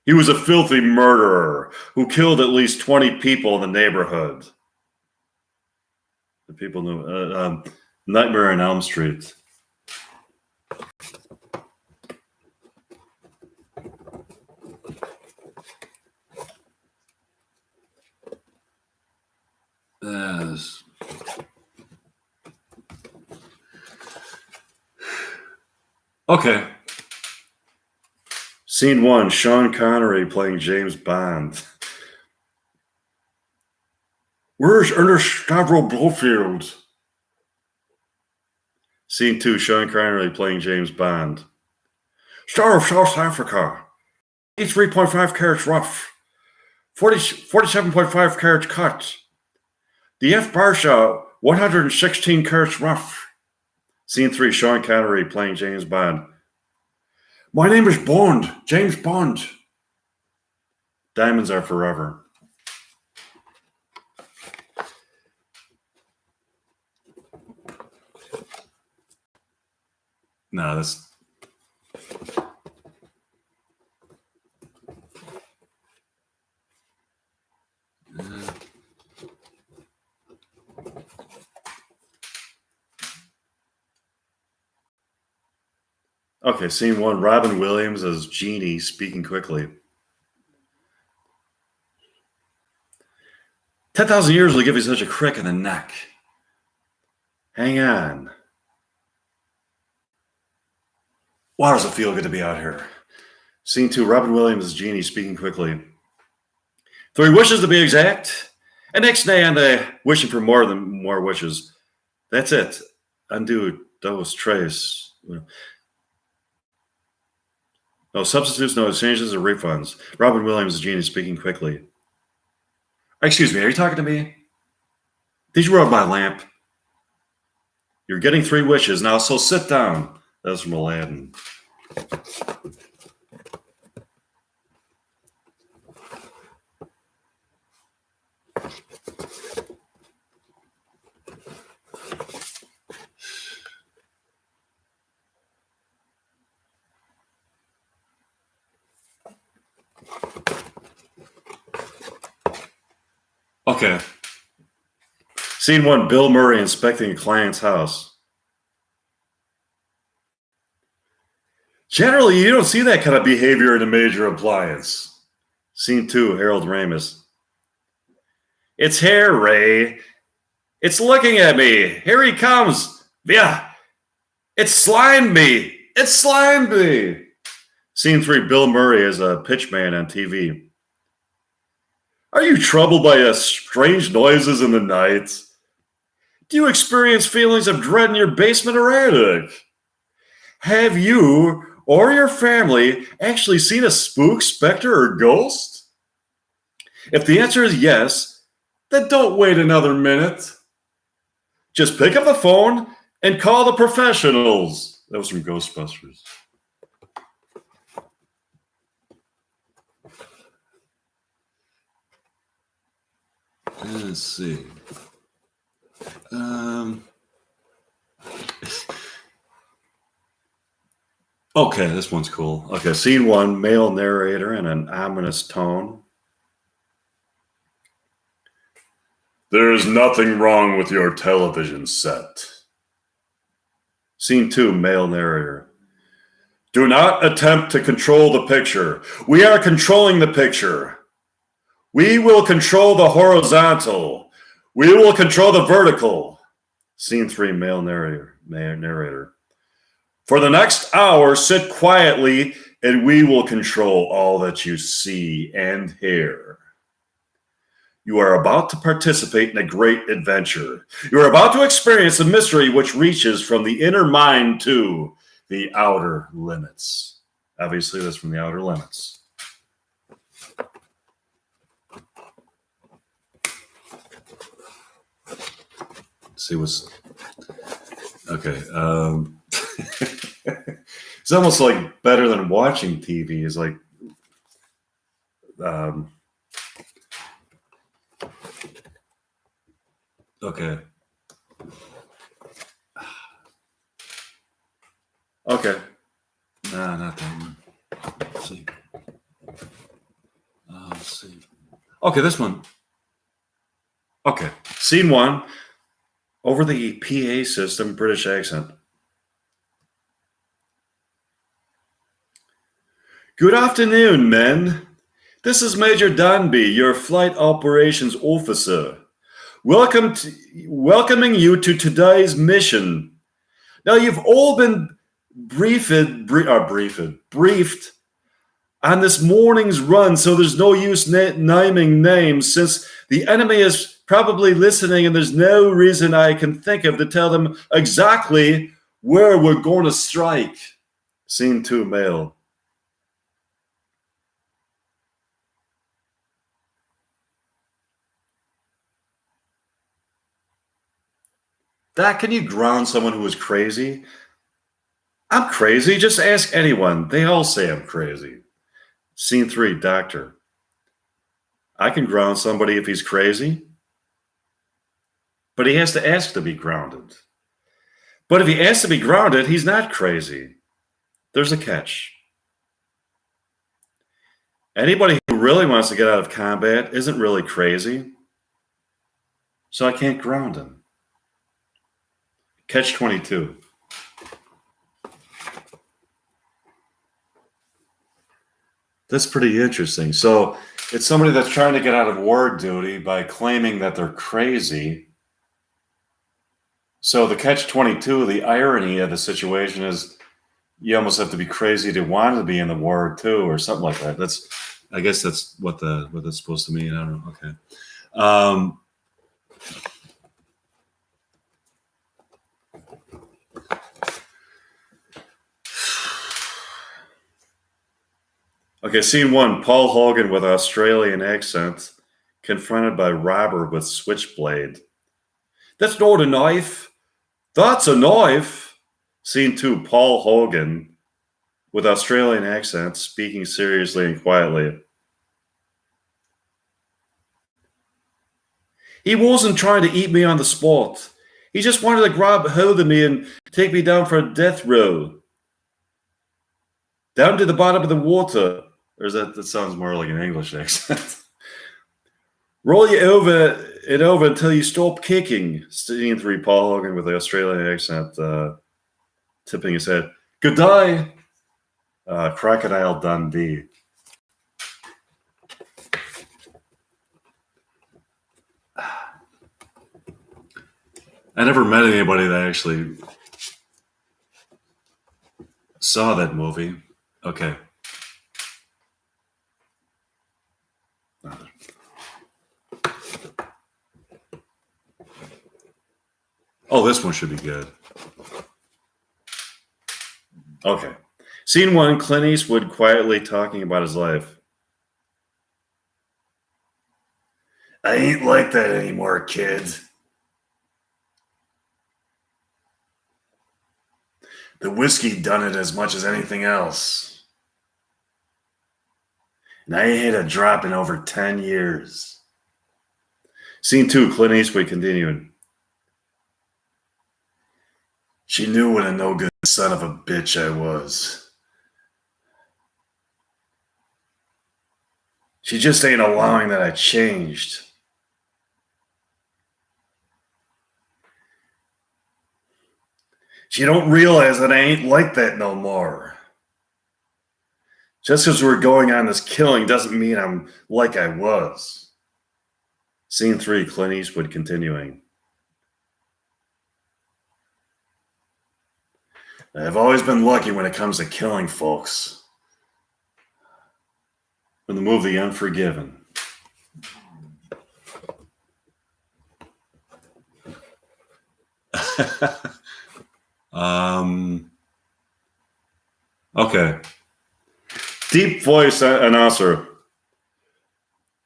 He was a filthy murderer who killed at least 20 people in the neighborhood. The people know. Nightmare on Elm Street. Yes. Okay. Scene 1, Sean Connery playing James Bond. Where's Ernest Stavro Blofeld? Scene 2, Sean Connery playing James Bond. Star of South Africa. 83.5 carats rough. 47.5 carats cut. The F. Barsha, 116 carats rough. Scene 3, Sean Connery playing James Bond. My name is Bond, James Bond. Diamonds are forever. No, this. Okay, scene 1, Robin Williams as Jeannie speaking quickly. 10,000 years will give you such a crick in the neck. Hang on. Wow, does it feel good to be out here? Scene 2, Robin Williams as Jeannie speaking quickly. 3 wishes to be exact. And next day on the wishing for more wishes. That's it. Undo those trace. No substitutes, no exchanges, or refunds. Robin Williams as Jeannie speaking quickly. Excuse me, are you talking to me? Did you rub my lamp? You're getting 3 wishes now, so sit down. That was from Aladdin. Okay. Scene 1, Bill Murray inspecting a client's house. Generally, you don't see that kind of behavior in a major appliance. Scene 2, Harold Ramis. It's here, Ray. It's looking at me. Here he comes. Yeah. It slimed me. It slimed me. Scene 3, Bill Murray as a pitchman on TV. Are you troubled by strange noises in the night? Do you experience feelings of dread in your basement or attic? Have you or your family actually seen a spook, specter, or ghost? If the answer is yes, then don't wait another minute. Just pick up the phone and call the professionals. That was from Ghostbusters. Let's see. Okay, this one's cool. Okay, scene 1, male narrator in an ominous tone. There is nothing wrong with your television set. Scene 2, male narrator. Do not attempt to control the picture. We are controlling the picture. We will control the horizontal. We will control the vertical. Scene 3, male narrator. For the next hour, sit quietly, and we will control all that you see and hear. You are about to participate in a great adventure. You are about to experience a mystery which reaches from the inner mind to the outer limits. Obviously, that's from the outer limits. See what's okay. It's almost like better than watching TV. Is like, okay, okay. Nah, not that one. Let's see. Let's see. Okay, this one. Okay, scene 1. over the PA system, British accent. Good afternoon, men. This is Major Dundee, your flight operations officer. Welcoming you to today's mission. Now, you've all been briefed on this morning's run, so there's no use naming names since the enemy is probably listening and there's no reason I can think of to tell them exactly where we're going to strike. Scene 2, male. Doc, can you ground someone who is crazy? I'm crazy. Just ask anyone. They all say I'm crazy. Scene 3, doctor. I can ground somebody if he's crazy, but he has to ask to be grounded. But if he asks to be grounded, he's not crazy. There's a catch. Anybody who really wants to get out of combat isn't really crazy, so I can't ground him. Catch 22. That's pretty interesting. So it's somebody that's trying to get out of war duty by claiming that they're crazy. So the catch 22, the irony of the situation is you almost have to be crazy to want to be in the war too, or something like that. I guess that's what that's supposed to mean. I don't know. Okay. Okay, scene 1, Paul Hogan with Australian accent, confronted by robber with switchblade. That's not a knife. That's a knife. Scene 2, Paul Hogan with Australian accent, speaking seriously and quietly. He wasn't trying to eat me on the spot. He just wanted to grab hold of me and take me down for a death row. Down to the bottom of the water. Or is that sounds more like an English accent. Roll you over until you stop kicking. Scene 3, Paul Hogan with the Australian accent, tipping his head. Good day, Crocodile Dundee. I never met anybody that actually saw that movie. Okay. Oh, this one should be good. Okay. Scene 1, Clint Eastwood quietly talking about his life. I ain't like that anymore, kid. The whiskey done it as much as anything else. And I ain't had a drop in over 10 years. Scene 2, Clint Eastwood continuing. She knew what a no-good son of a bitch I was. She just ain't allowing that I changed. She don't realize that I ain't like that no more. Just because we're going on this killing doesn't mean I'm like I was. Scene 3, Clint Eastwood continuing. I've always been lucky when it comes to killing folks. From the movie Unforgiven. Okay. Deep voice announcer.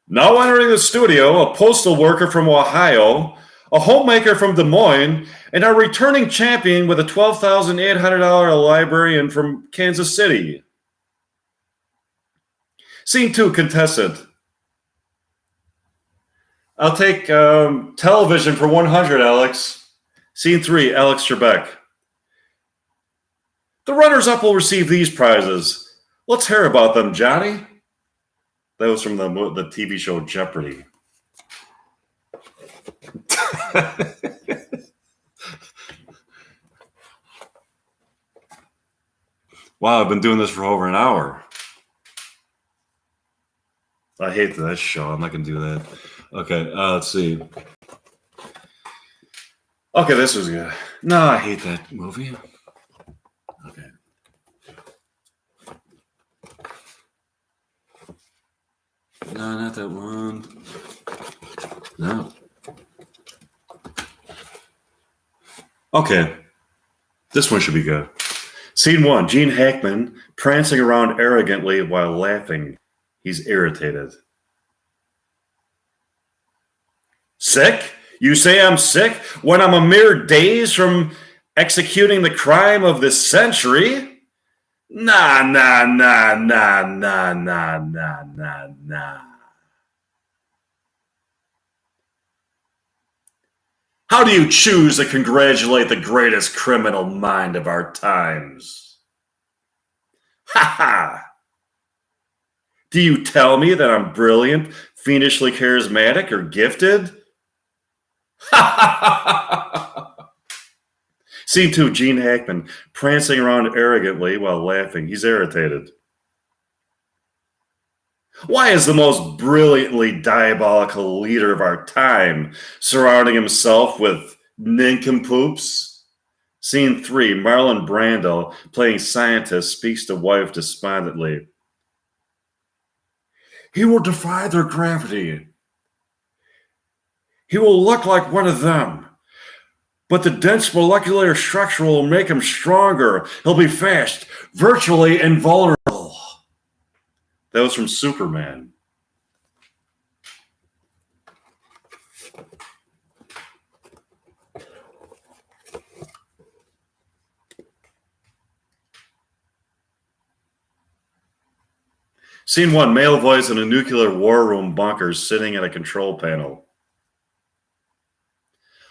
Now entering the studio, a postal worker from Ohio, a homemaker from Des Moines, and our returning champion with a $12,800 librarian from Kansas City. Scene 2, contestant. I'll take television for 100, Alex. Scene 3, Alex Trebek. The runners-up will receive these prizes. Let's hear about them, Johnny. That was from the TV show Jeopardy. Wow, I've been doing this for over an hour. I hate that show. I'm not going to do that. Okay, let's see. Okay, this was good. No, I hate that movie. Okay. No, not that one. No. Okay. This one should be good. Scene 1. Gene Hackman prancing around arrogantly while laughing. He's irritated. Sick? You say I'm sick when I'm a mere days from executing the crime of this century? Nah, nah, nah, nah, nah, nah, nah, nah, nah. How do you choose to congratulate the greatest criminal mind of our times? Ha ha! Do you tell me that I'm brilliant, fiendishly charismatic, or gifted? Ha ha ha! Scene 2, Gene Hackman prancing around arrogantly while laughing. He's irritated. Why is the most brilliantly diabolical leader of our time surrounding himself with nincompoops? Scene 3, Marlon Brando, playing scientist, speaks to wife despondently. He will defy their gravity. He will look like one of them. But the dense molecular structure will make him stronger. He'll be fast, virtually invulnerable. That was from Superman. Scene 1, male voice in a nuclear war room bunker sitting at a control panel.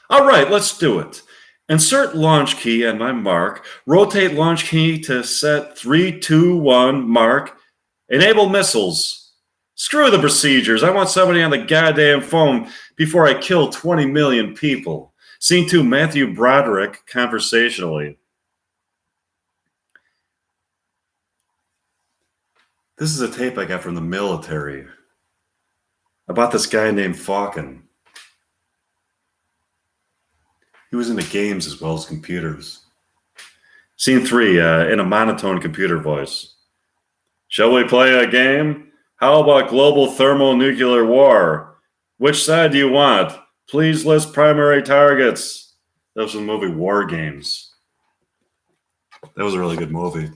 All right, let's do it. Insert launch key on my mark. Rotate launch key to set 3, 2, 1, mark. Enable missiles. Screw the procedures. I want somebody on the goddamn phone before I kill 20 million people. Scene 2, Matthew Broderick conversationally. This is a tape I got from the military about this guy named Falcon. He was into games as well as computers. Scene 3, in a monotone computer voice. Shall we play a game? How about global thermonuclear war? Which side do you want? Please list primary targets. That was from the movie War Games. That was a really good movie.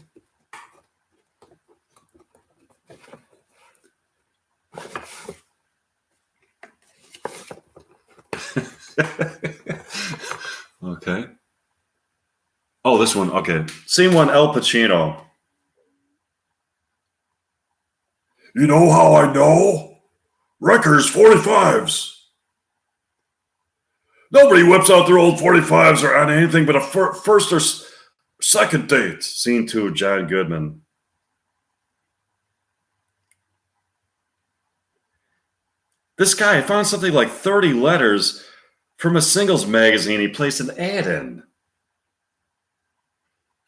Okay. Oh, this one. Okay. Scene 1, Al Pacino. You know how I know? Wreckers 45s. Nobody whips out their old 45s or on anything but a first or second date. Scene 2, John Goodman. This guy found something like 30 letters from a singles magazine he placed an ad in.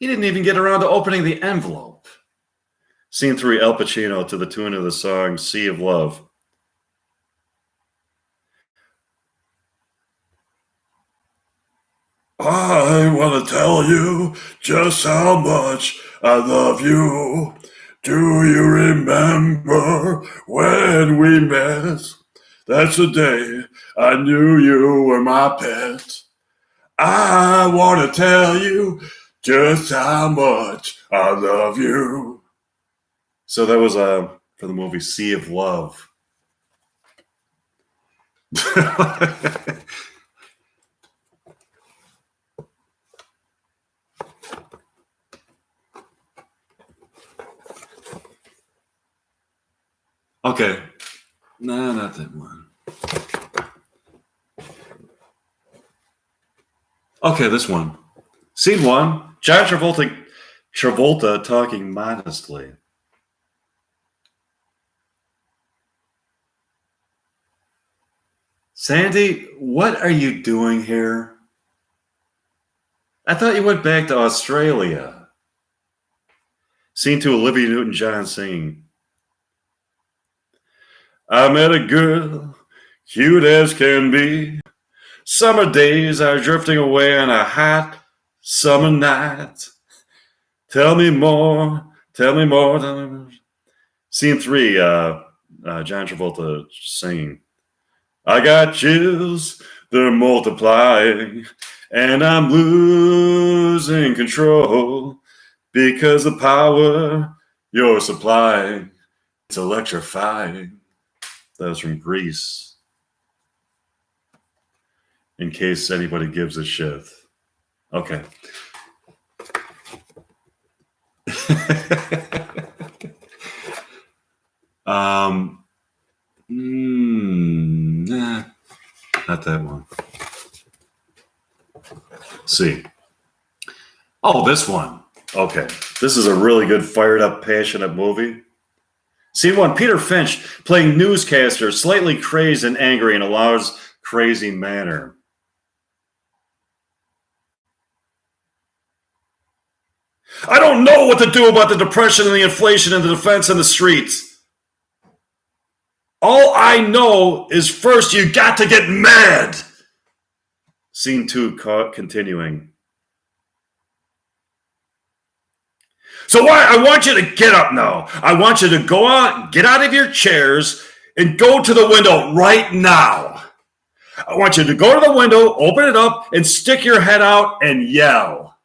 He didn't even get around to opening the envelope. Scene 3, Al Pacino to the tune of the song Sea of Love. I want to tell you just how much I love you. Do you remember when we met? That's the day I knew you were my pet. I want to tell you just how much I love you. So that was for the movie Sea of Love. Okay. No, not that one. Okay, this one. Scene 1, John Travolta talking modestly. Sandy, what are you doing here? I thought you went back to Australia. Scene 2, Olivia Newton-John singing. I met a girl, cute as can be. Summer days are drifting away on a hot summer night. Tell me more, tell me more, tell me more. Scene 3, John Travolta singing. I got chills, they're multiplying, and I'm losing control because the power you're supplying, it's electrifying. That was from Greece. In case anybody gives a shit. Okay. Nah, not that one. Let's see. Oh, this one. Okay. This is a really good, fired up, passionate movie. Scene 1, Peter Finch playing newscaster, slightly crazed and angry in a loud, crazy manner. I don't know what to do about the depression and the inflation and the defense and the streets. All I know is first you got to get mad. Scene 2, continuing. So I want you to get up now. I want you to go out, get out of your chairs, and go to the window right now. I want you to go to the window, open it up, and stick your head out and yell.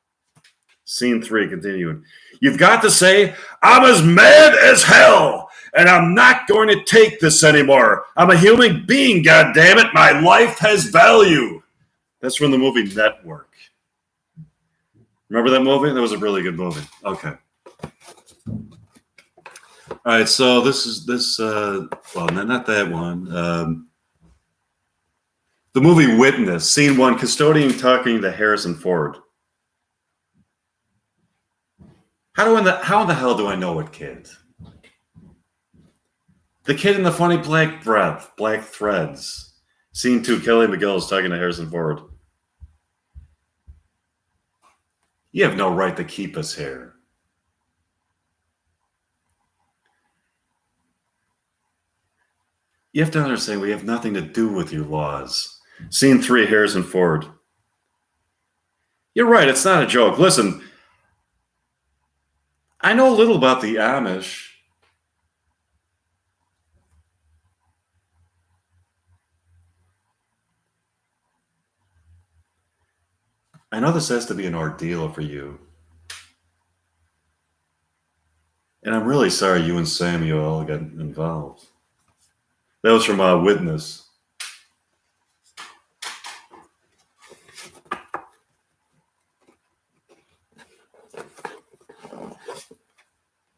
Scene 3, continuing. You've got to say, I'm as mad as hell, and I'm not going to take this anymore. I'm a human being, goddammit. My life has value. That's from the movie Network. Remember that movie? That was a really good movie. Okay. All right, so well, not that one. The movie Witness, Scene 1, custodian talking to Harrison Ford. How in the hell do I know what kid? The kid in the funny black threads. Scene 2, Kelly McGill is talking to Harrison Ford. You have no right to keep us here. You have to understand we have nothing to do with your laws. Scene 3, Harrison Ford. You're right, it's not a joke. Listen, I know a little about the Amish. I know this has to be an ordeal for you. And I'm really sorry you and Samuel got involved. That was from Witness.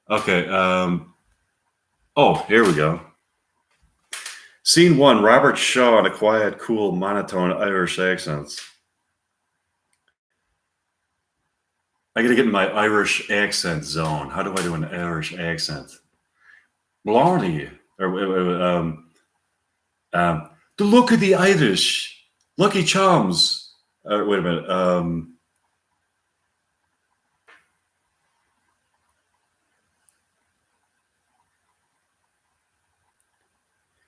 Okay. Oh, here we go. Scene 1, Robert Shaw in a quiet, cool, monotone Irish accent. I got to get in my Irish accent zone. How do I do an Irish accent? Blarney. The look of the Irish. Lucky Charms. Wait a minute.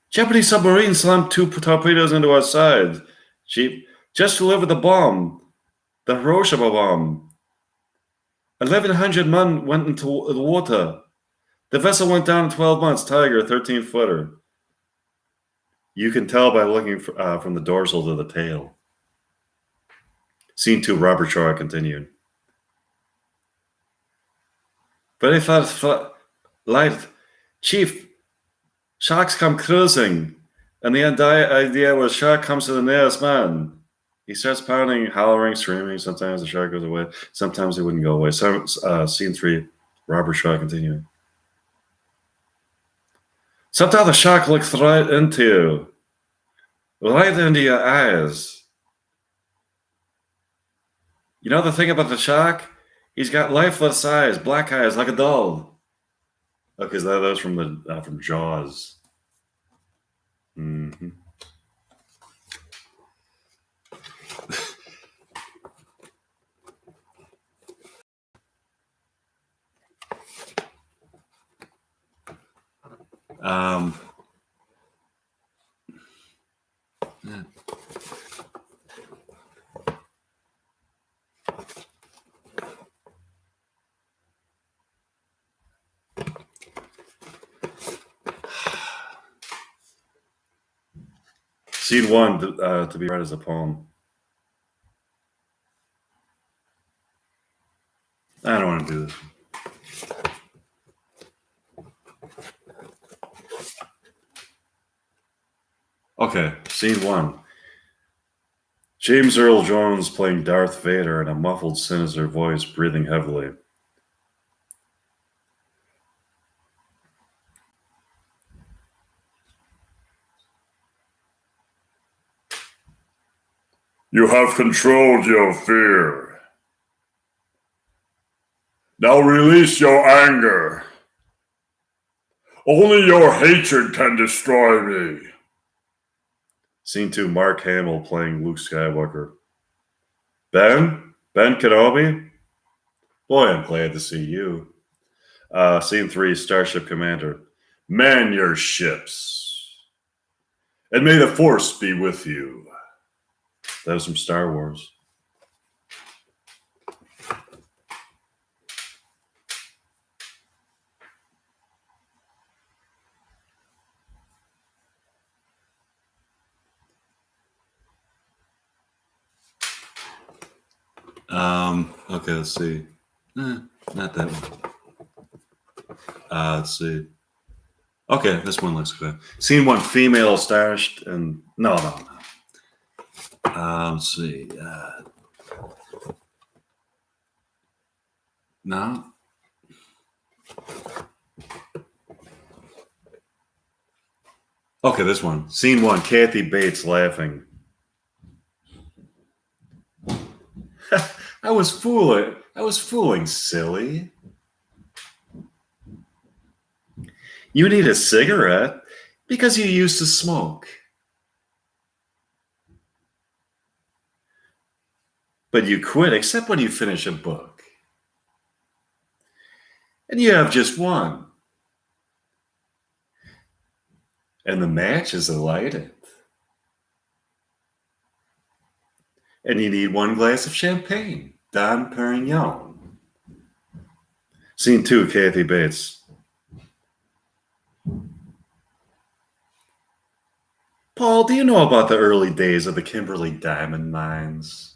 Japanese submarine slammed 2 torpedoes into our side. Cheap. Just delivered the bomb. The Hiroshima bomb. 1,100 men went into the water. The vessel went down in 12 months. Tiger, 13-footer. You can tell by looking from the dorsal to the tail. Scene 2, Robert Shaw continued. Very fast light. Chief, sharks come cruising. And the idea was shark comes to the nearest man. He starts pounding, hollering, screaming. Sometimes the shark goes away. Sometimes it wouldn't go away. So, Scene 3, Robert Shaw continuing. Sometimes the shark looks right into you. Right into your eyes. You know the thing about the shark? He's got lifeless eyes, black eyes, like a doll. Okay, so that was from Jaws. Mm-hmm. Yeah. Scene 1 to be read as a poem. I don't want to do this. Okay, scene 1. James Earl Jones playing Darth Vader in a muffled, sinister voice, breathing heavily. You have controlled your fear. Now release your anger. Only your hatred can destroy me. Scene 2, Mark Hamill playing Luke Skywalker. Ben Kenobi? Boy, I'm glad to see you. Scene 3, Starship Commander. Man your ships. And may the Force be with you. That was from Star Wars. Okay, let's see. Not that one. Let's see. Okay, this one looks good. Scene 1, female starched and no. Let's see. No. Okay, this one. Scene 1, Kathy Bates laughing. I was fooling, silly. You need a cigarette because you used to smoke. But you quit except when you finish a book. And you have just one. And the match is lighted. And you need one glass of champagne, Dom Perignon. Scene 2, Kathy Bates. Paul, do you know about the early days of the Kimberley diamond mines?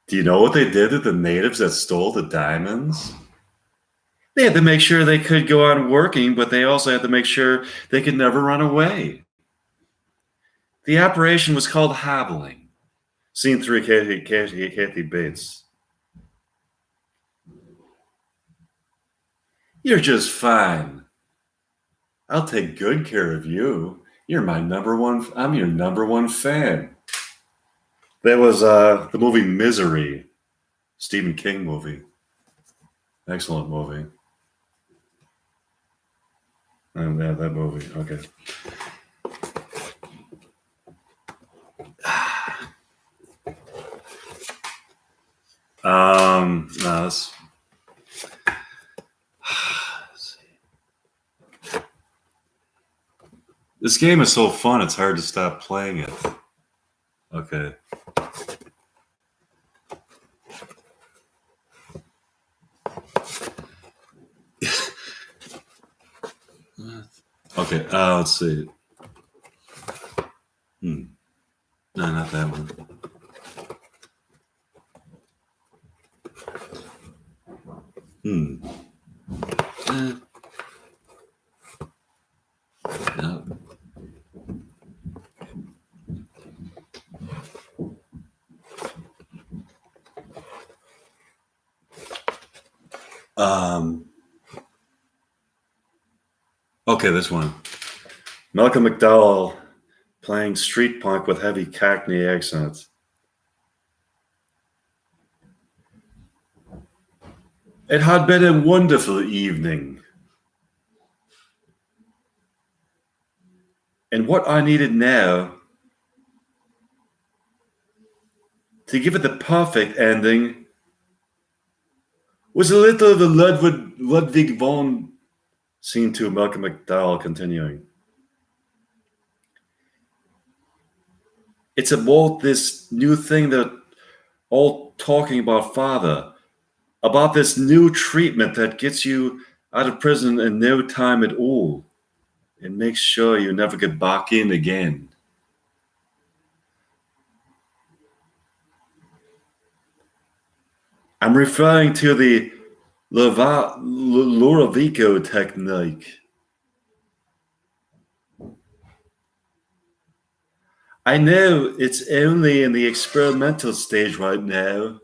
Do you know what they did to the natives that stole the diamonds? They had to make sure they could go on working, but they also had to make sure they could never run away. The operation was called hobbling. Scene 3, Kathy Bates. You're just fine. I'll take good care of you. You're my number one. I'm your number one fan. That was the movie Misery, Stephen King movie. Excellent movie. And that movie. Okay. No, let's see. This game is so fun, it's hard to stop playing it. Okay. Okay, let's see. No, not that one. No. Okay, this one. Malcolm McDowell playing street punk with heavy Cockney accent. It had been a wonderful evening. And what I needed now to give it the perfect ending Was a little the Ludwig von scene to Malcolm McDowell continuing. It's about this new thing that all talking about father, about this new treatment that gets you out of prison in no time at all. It makes sure you never get back in again. I'm referring to the Ludovico technique. I know it's only in the experimental stage right now.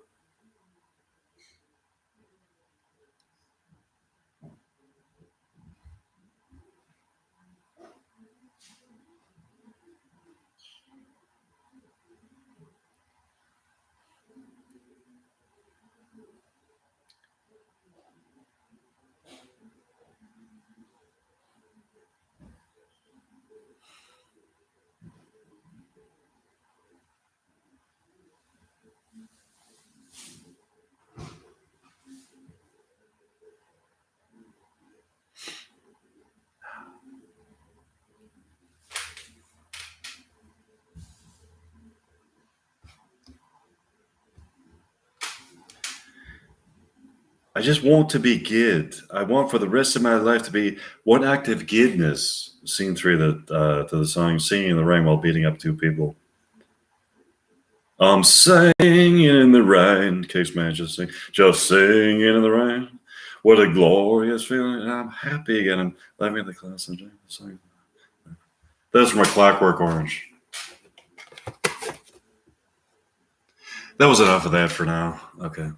I just want to be good. I want for the rest of my life to be one act of goodness. Scene three to the song "Singing in the Rain" while beating up two people. I'm singing in the rain. Case manager sing, just singing in the rain. What a glorious feeling! I'm happy again. I'm living in the class and singing. That's from a Clockwork Orange. That was enough of that for now. Okay.